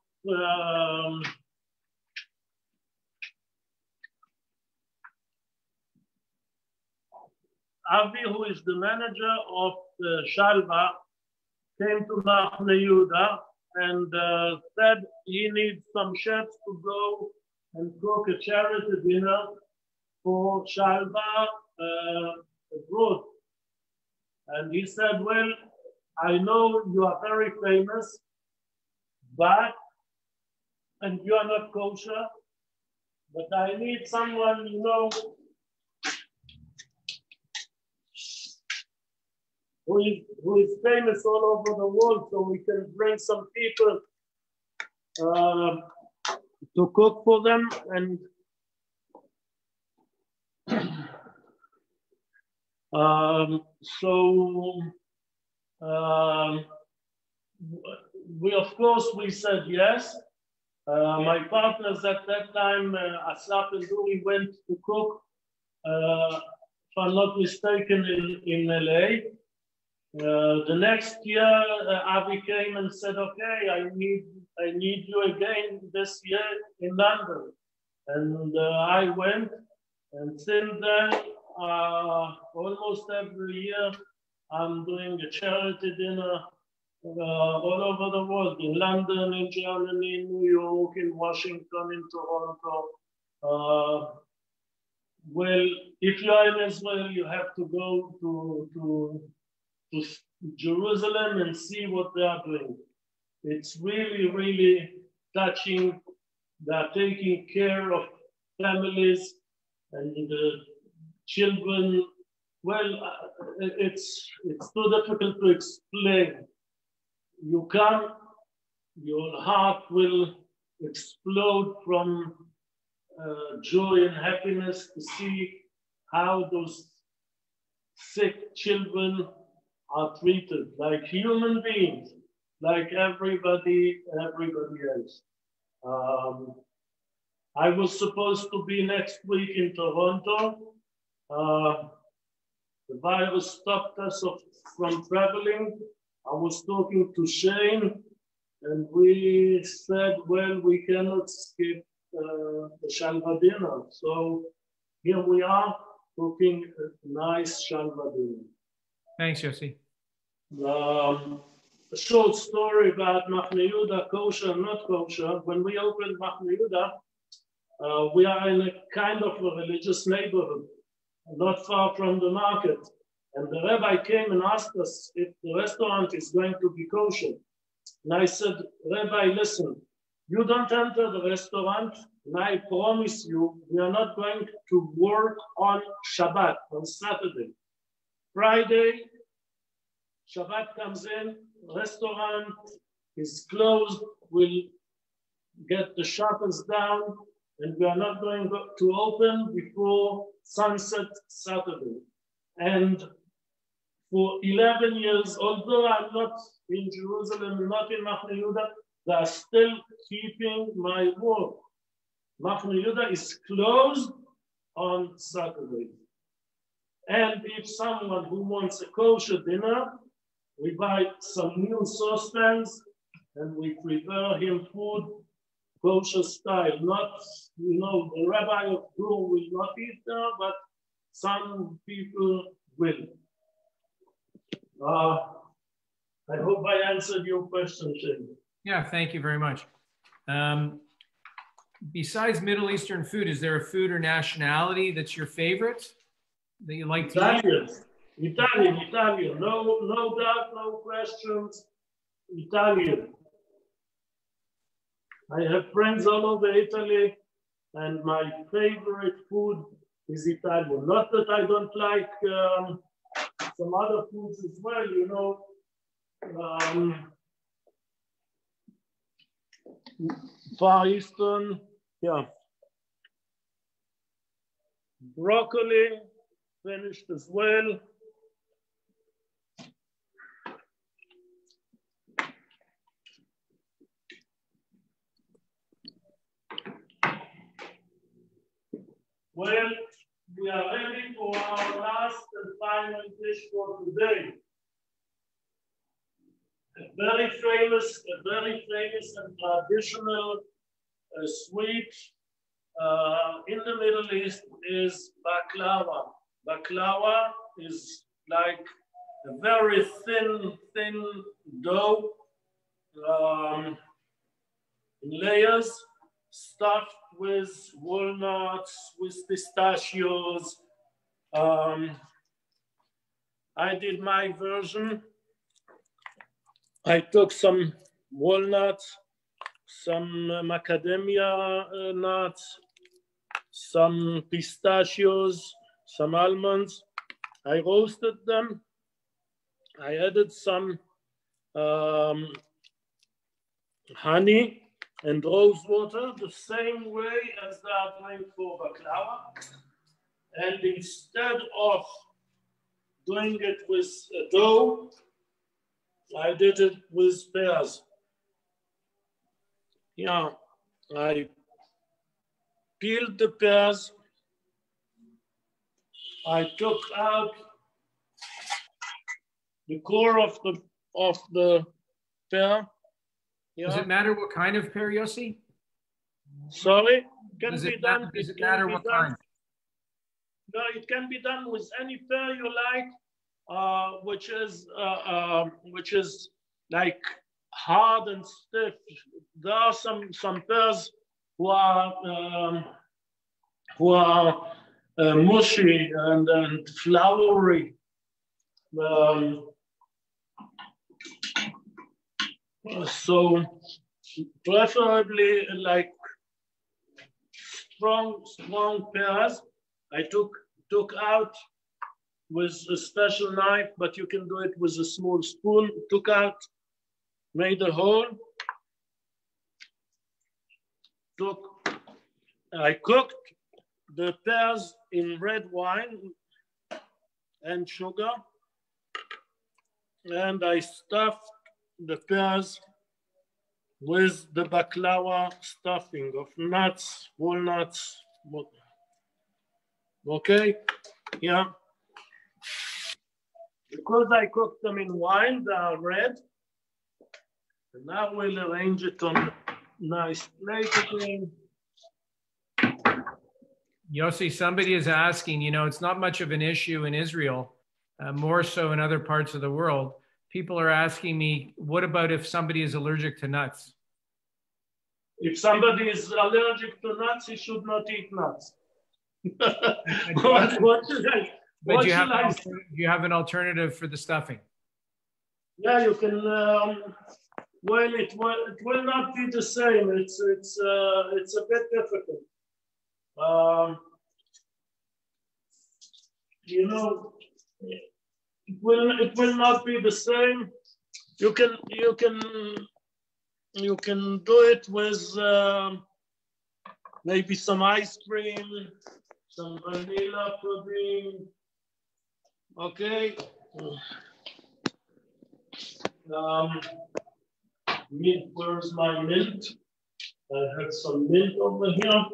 Shalva, came to Machne Yehuda and said he needs some chefs to go and cook a charity dinner for Shalva abroad. And he said, well, I know you are very famous, and you are not kosher, but I need someone, you know, who is famous all over the world, so we can bring some people to cook for them. And we said yes. My partners at that time, Asaf and Uri, went to cook, if I'm not mistaken, in LA. The next year, Avi came and said, okay, I need you again this year in London. And I went, and since then, almost every year, I'm doing a charity dinner all over the world, in London, in Germany, in New York, in Washington, in Toronto. Well, if you are in Israel, you have to go to Jerusalem and see what they are doing. It's really, really touching. They are taking care of families and the children. Well, it's too difficult to explain. You come, your heart will explode from joy and happiness to see how those sick children are treated like human beings, like everybody else. I was supposed to be next week in Toronto. The virus stopped us from traveling. I was talking to Shane, and we said, well, we cannot skip the Shalva dinner. So here we are cooking a nice Shalva dinner. Thanks, Yossi. A short story about Machne Yehuda, kosher and not kosher. When we opened Machne Yehuda, we are in a kind of a religious neighborhood, not far from the market. And the rabbi came and asked us if the restaurant is going to be kosher. And I said, Rabbi, listen, You don't enter the restaurant, and I promise you, we are not going to work on Shabbat, on Saturday. Friday, Shabbat comes in, restaurant is closed, we'll get the shutters down, and we are not going to open before sunset Saturday. And for 11 years, although I'm not in Jerusalem, not in Machne Yehuda, they are still keeping my word. Machne Yehuda is closed on Saturday. And if someone who wants a kosher dinner, we buy some new saucepans and we prepare him food kosher style. Not, the rabbi of Gur will not eat there, but some people will. I hope I answered your question, Shane. Yeah, thank you very much. Besides Middle Eastern food, is there a food or nationality that's your favorite that you like to eat? Italian. No doubt, no questions. Italian. I have friends all over Italy, and my favorite food is Italian. Not that I don't like some other foods as well, Far Eastern, yeah. Broccoli, finished as well. Well, we are ready for our last and final dish for today. A very famous and traditional sweet in the Middle East is baklava. Baklava is like a very thin dough in layers, stuffed with walnuts, with pistachios. I did my version. I took some walnuts, some macadamia nuts, some pistachios, some almonds. I roasted them. I added some honey and rose water, the same way as they are doing for baklava. And instead of doing it with a dough, I did it with pears. Yeah, I peeled the pears. I took out the core of the pear. Yeah. Does it matter what kind of pear, Yossi? Sorry? Does it matter what kind? No, it can be done with any pear you like, which is like hard and stiff. There are some pears who are mushy and floury. So preferably like strong pears. I took out with a special knife, but you can do it with a small spoon. Took out, made a hole. I cooked the pears in red wine and sugar, and I stuffed the pears with the baklava stuffing of nuts, walnuts. Okay, yeah. Because I cooked them in wine, they are red. And now we'll arrange it on a nice plate again. Yossi, somebody is asking, it's not much of an issue in Israel, more so in other parts of the world. People are asking me, what about if somebody is allergic to nuts? If somebody is allergic to nuts, he should not eat nuts. But do you have an alternative for the stuffing? Yeah, you can Well, it will not be the same. It's a bit difficult. You know, it will not be the same. You can do it with maybe some ice cream, some vanilla pudding. Okay. Mint, where's my mint? I had some mint over here.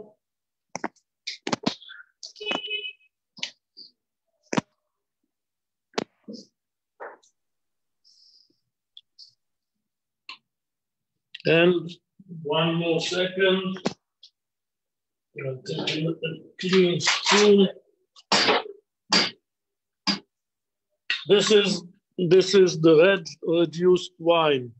And one more second. I'll take a clean spoon. This is the red reduced wine.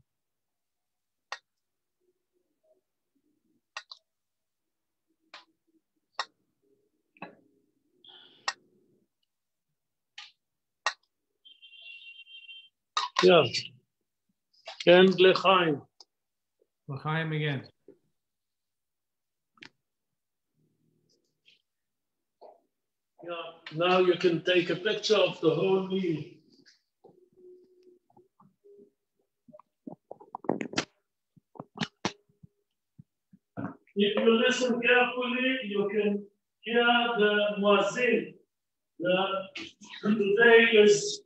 Yeah. And l'chaim. L'chaim again. Yeah. Now you can take a picture of the whole meal. If you listen carefully, you can hear the muazzin. Today is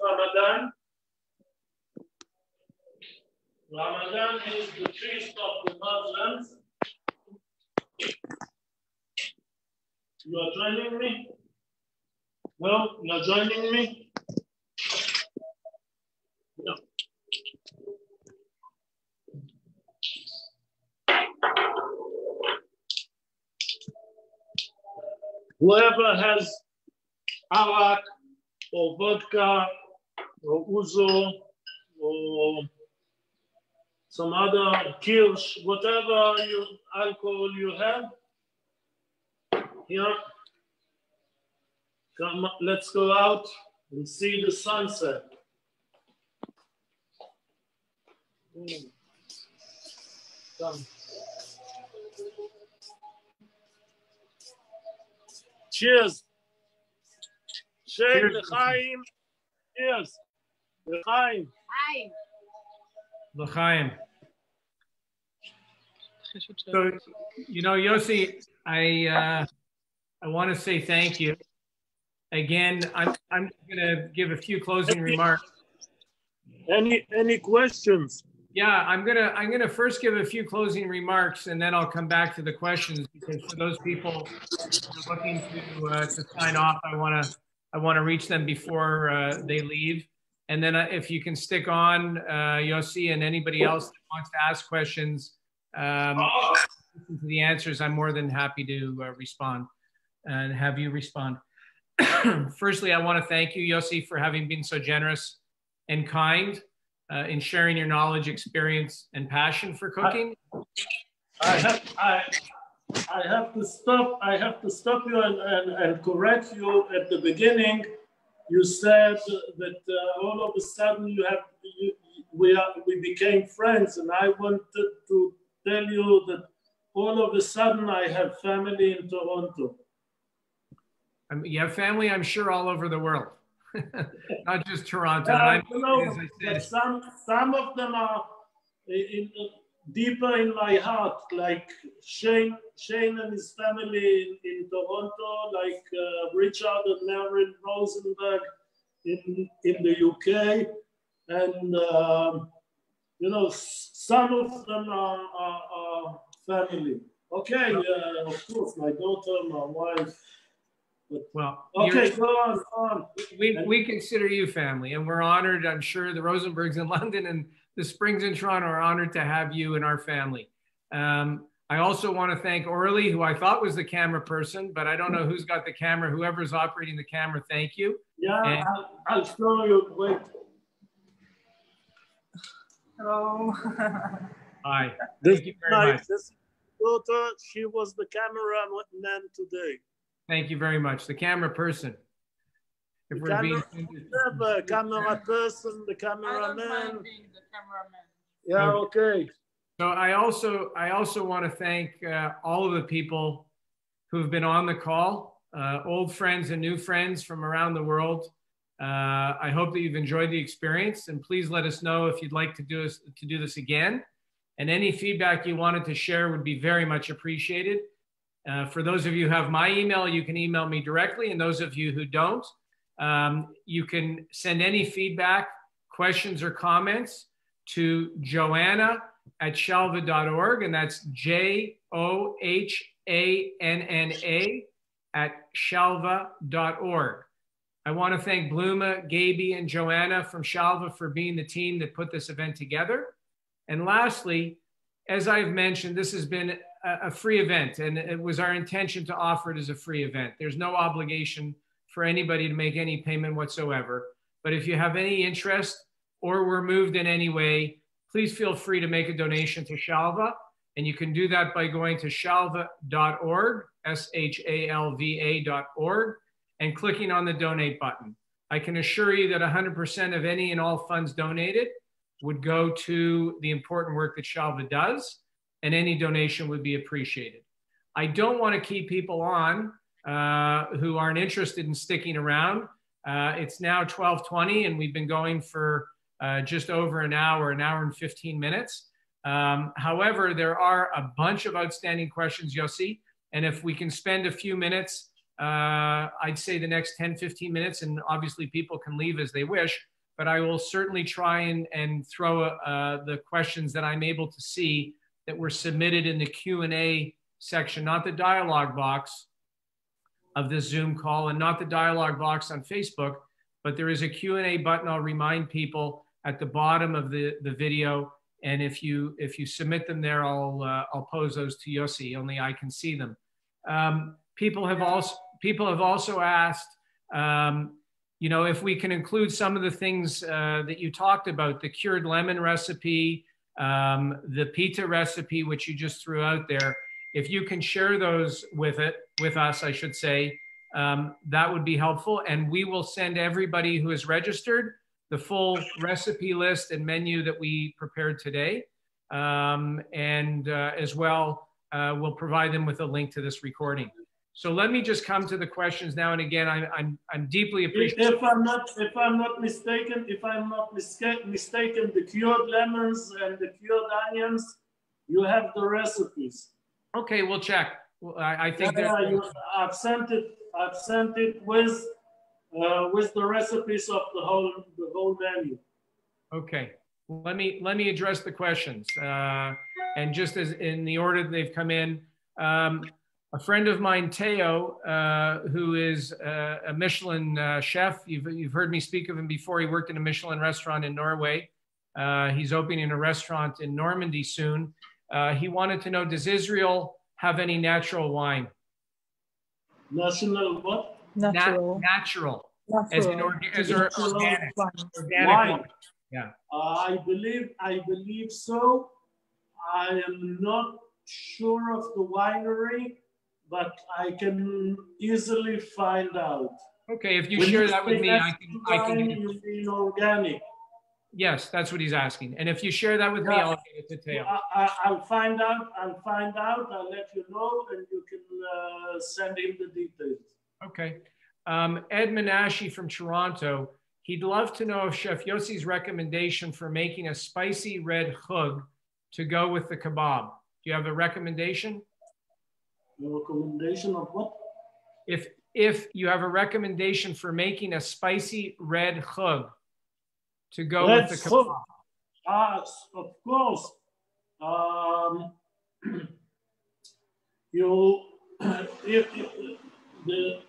Ramadan. Ramadan is the feast of the Muslims. You are joining me? No, you are joining me? No. Whoever has arak or vodka or ouzo or some other kirsch, whatever alcohol you have, here, come, let's go out and see the sunset. Come. Cheers. Cheers. L'chaim. Cheers. L'chaim. L'chaim. So, you know, Yossi, I want to say thank you. Again, I'm going to give a few closing remarks. Any questions? Yeah, I'm gonna first give a few closing remarks, and then I'll come back to the questions, because for those people who are looking to sign off, I want to reach them before they leave. And then if you can stick on, Yossi, and anybody else that wants to ask questions, listen to the answers, I'm more than happy to respond and have you respond. Firstly, I want to thank you, Yossi, for having been so generous and kind in sharing your knowledge, experience, and passion for cooking. I have to stop. I have to stop you and correct you at the beginning. You said that all of a sudden we became friends, and I wanted to tell you that all of a sudden I have family in Toronto. You have family, I'm sure, all over the world. Not just Toronto. But some of them are deeper in my heart, like Shane and his family in Toronto, like Richard and Marilyn Rosenberg in the UK, and you know, some of them are family. Okay, of course, my daughter, my wife. Well, okay, go on. We consider you family, and we're honored. I'm sure the Rosenbergs in London and the Springs in Toronto are honored to have you in our family. I also want to thank Orly, who I thought was the camera person, but I don't know who's got the camera. Whoever's operating the camera, thank you. Yeah, I'll show you. Wait. Hello. Hi. Thank you very much. This daughter, she was the cameraman today. Thank you very much. The camera person. if The we're being the camera person, the I don't cameraman. mind being the cameraman. Yeah, okay. So I also want to thank all of the people who've been on the call, old friends and new friends from around the world. I hope that you've enjoyed the experience, and please let us know if you'd like to do this again. And any feedback you wanted to share would be very much appreciated. For those of you who have my email, you can email me directly, and those of you who don't, you can send any feedback, questions, or comments to Joanna@shalva.org, and that's JOHANNA@shalva.org. I want to thank Bluma, Gaby, and Joanna from Shalva for being the team that put this event together. And lastly, as I've mentioned, this has been a free event, and it was our intention to offer it as a free event. There's no obligation for anybody to make any payment whatsoever. But if you have any interest or were moved in any way, please feel free to make a donation to Shalva. And you can do that by going to shalva.org, SHALVA.org, and clicking on the donate button. I can assure you that 100% of any and all funds donated would go to the important work that Shalva does, and any donation would be appreciated. I don't want to keep people on who aren't interested in sticking around. It's now 12:20, and we've been going for just over an hour and 15 minutes. However, there are a bunch of outstanding questions, Yossi, and if we can spend a few minutes, I'd say the next 10, 15 minutes, and obviously people can leave as they wish, but I will certainly try and throw the questions that I'm able to see that were submitted in the Q&A section, not the dialogue box of this Zoom call and not the dialogue box on Facebook, but there is a Q&A button. I'll remind people at the bottom of the video. And if you submit them there, I'll pose those to Yossi, only I can see them. People have also asked, you know, if we can include some of the things that you talked about, the cured lemon recipe, the pita recipe, which you just threw out there. If you can share those with us, I should say, that would be helpful. And we will send everybody who is registered the full recipe list and menu that we prepared today. As well, we'll provide them with a link to this recording. So let me just come to the questions now. And again, I'm deeply appreciative. If I'm not mistaken, the cured lemons and the cured onions, you have the recipes. Okay, we'll check. I think that I've sent it with the recipes of the whole menu. Okay, let me address the questions, and just as in the order that they've come in. A friend of mine, Teo, who is a Michelin chef. You've heard me speak of him before. He worked in a Michelin restaurant in Norway. He's opening a restaurant in Normandy soon. He wanted to know, does Israel have any natural wine? National what? Natural. Natural. As in organic. Organic Wine. Yeah. I believe so. I am not sure of the winery, but I can easily find out. Okay, if you share that with me, I can. You mean organic? Yes, that's what he's asking. And if you share that with me, I'll get it to Teo. I'll find out. I'll let you know, and you can send him the details. Okay. Ed Menashe from Toronto. He'd love to know if Chef Yossi's recommendation for making a spicy red chug to go with the kebab. Do you have a recommendation? A recommendation of what? If you have a recommendation for making a spicy red chug to go with the kebab. Of course.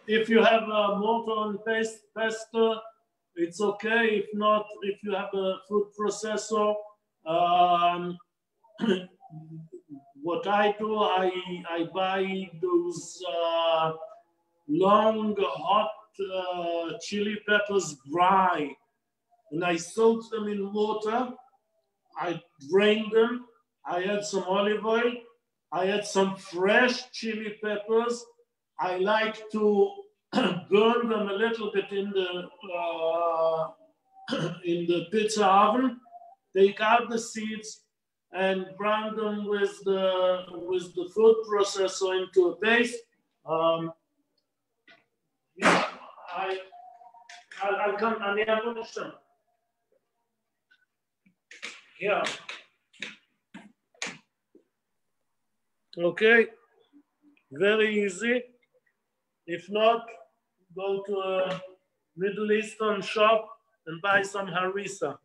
If you have a mortar and pestle, it's okay. If not, if you have a food processor, what I do, I buy those long, hot chili peppers dry, and I soak them in water. I drain them. I add some olive oil. I add some fresh chili peppers. I like to burn them a little bit in the pizza oven, take out the seeds, and grind them with the food processor into a paste. I'll come. Yeah. Okay. Very easy. If not, go to a Middle Eastern shop and buy some harissa.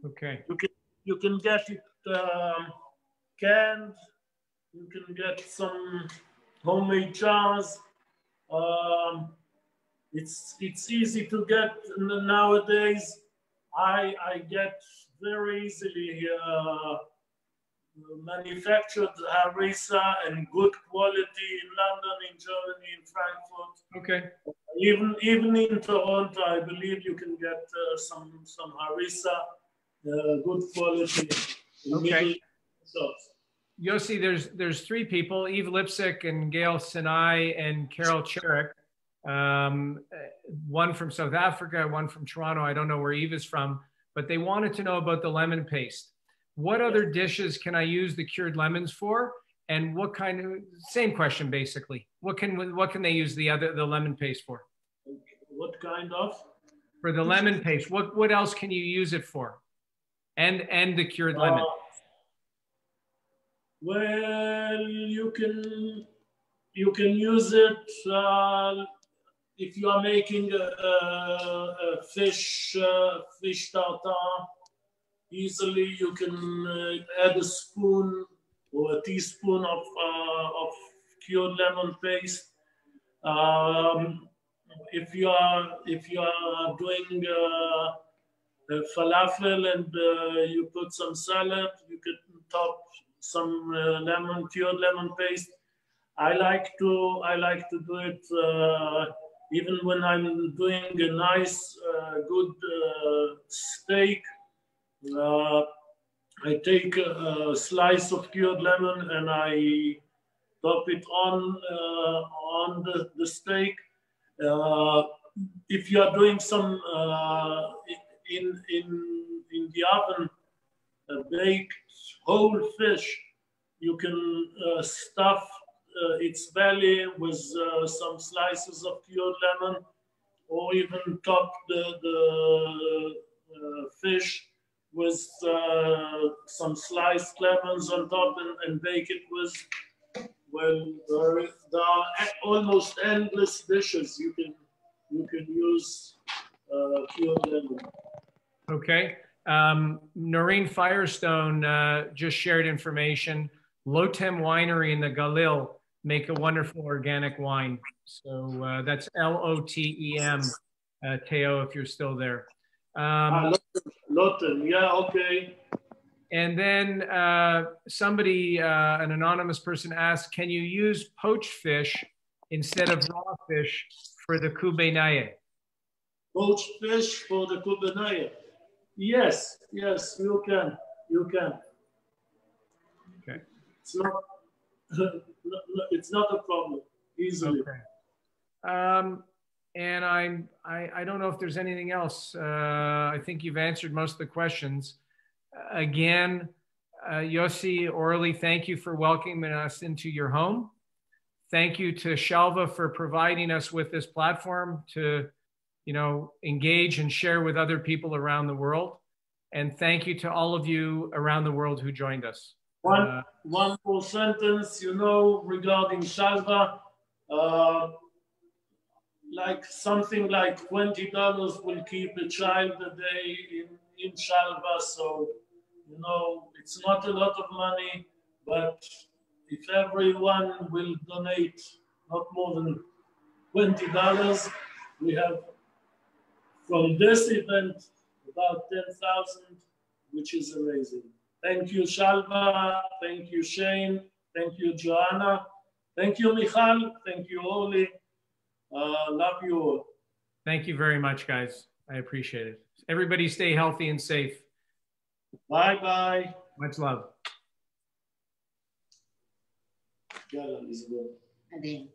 Okay. You can get it canned. You can get some homemade jars. It's easy to get nowadays. I get very easily manufactured harissa and good quality in London, in Germany, in Frankfurt. Okay. Even in Toronto, I believe you can get some harissa, good quality. Okay. Yossi, there's three people: Eve Lipsick and Gail Sinai and Carol Cherrick. One from South Africa, one from Toronto. I don't know where Eve is from, but they wanted to know about the lemon paste. What other dishes can I use the cured lemons for? And what kind of, same question basically. What can they use the lemon paste for? What kind of? For the lemon paste. What else can you use it for? And the cured lemon. Well, you can use it if you are making a fish tartare. Easily, you can add a spoon or a teaspoon of cured lemon paste. If you are doing falafel and you put some salad, you can top some cured lemon paste. I like to do it even when I'm doing a nice good steak. I take a slice of cured lemon and I top it on the steak. If you are doing some in the oven, baked whole fish, you can stuff its belly with some slices of cured lemon, or even top the fish with some sliced lemons on top and bake it with. Well, there are almost endless dishes you can use cured lemon. Okay. Noreen Firestone just shared information. Lotem Winery in the Galil make a wonderful organic wine. So that's Lotem, Teo, if you're still there. Lotem, yeah, okay. And then somebody, an anonymous person asked, can you use poached fish instead of raw fish for the kubenaye? Poached fish for the kubenaye? Yes, you can. Okay. It's not a problem, easily. Okay. And I don't know if there's anything else. I think you've answered most of the questions. Again, Yossi, Orly, thank you for welcoming us into your home. Thank you to Shalva for providing us with this platform to, engage and share with other people around the world. And thank you to all of you around the world who joined us. One more sentence, regarding Shalva. Like something like $20 will keep a child a day in Shalva. So, it's not a lot of money, but if everyone will donate not more than $20, we have from this event about 10,000, which is amazing. Thank you, Shalva. Thank you, Shane. Thank you, Joanna. Thank you, Michal. Thank you, Oli. Love you all. Thank you very much, guys. I appreciate it. Everybody stay healthy and safe. Bye-bye. Much love. Again.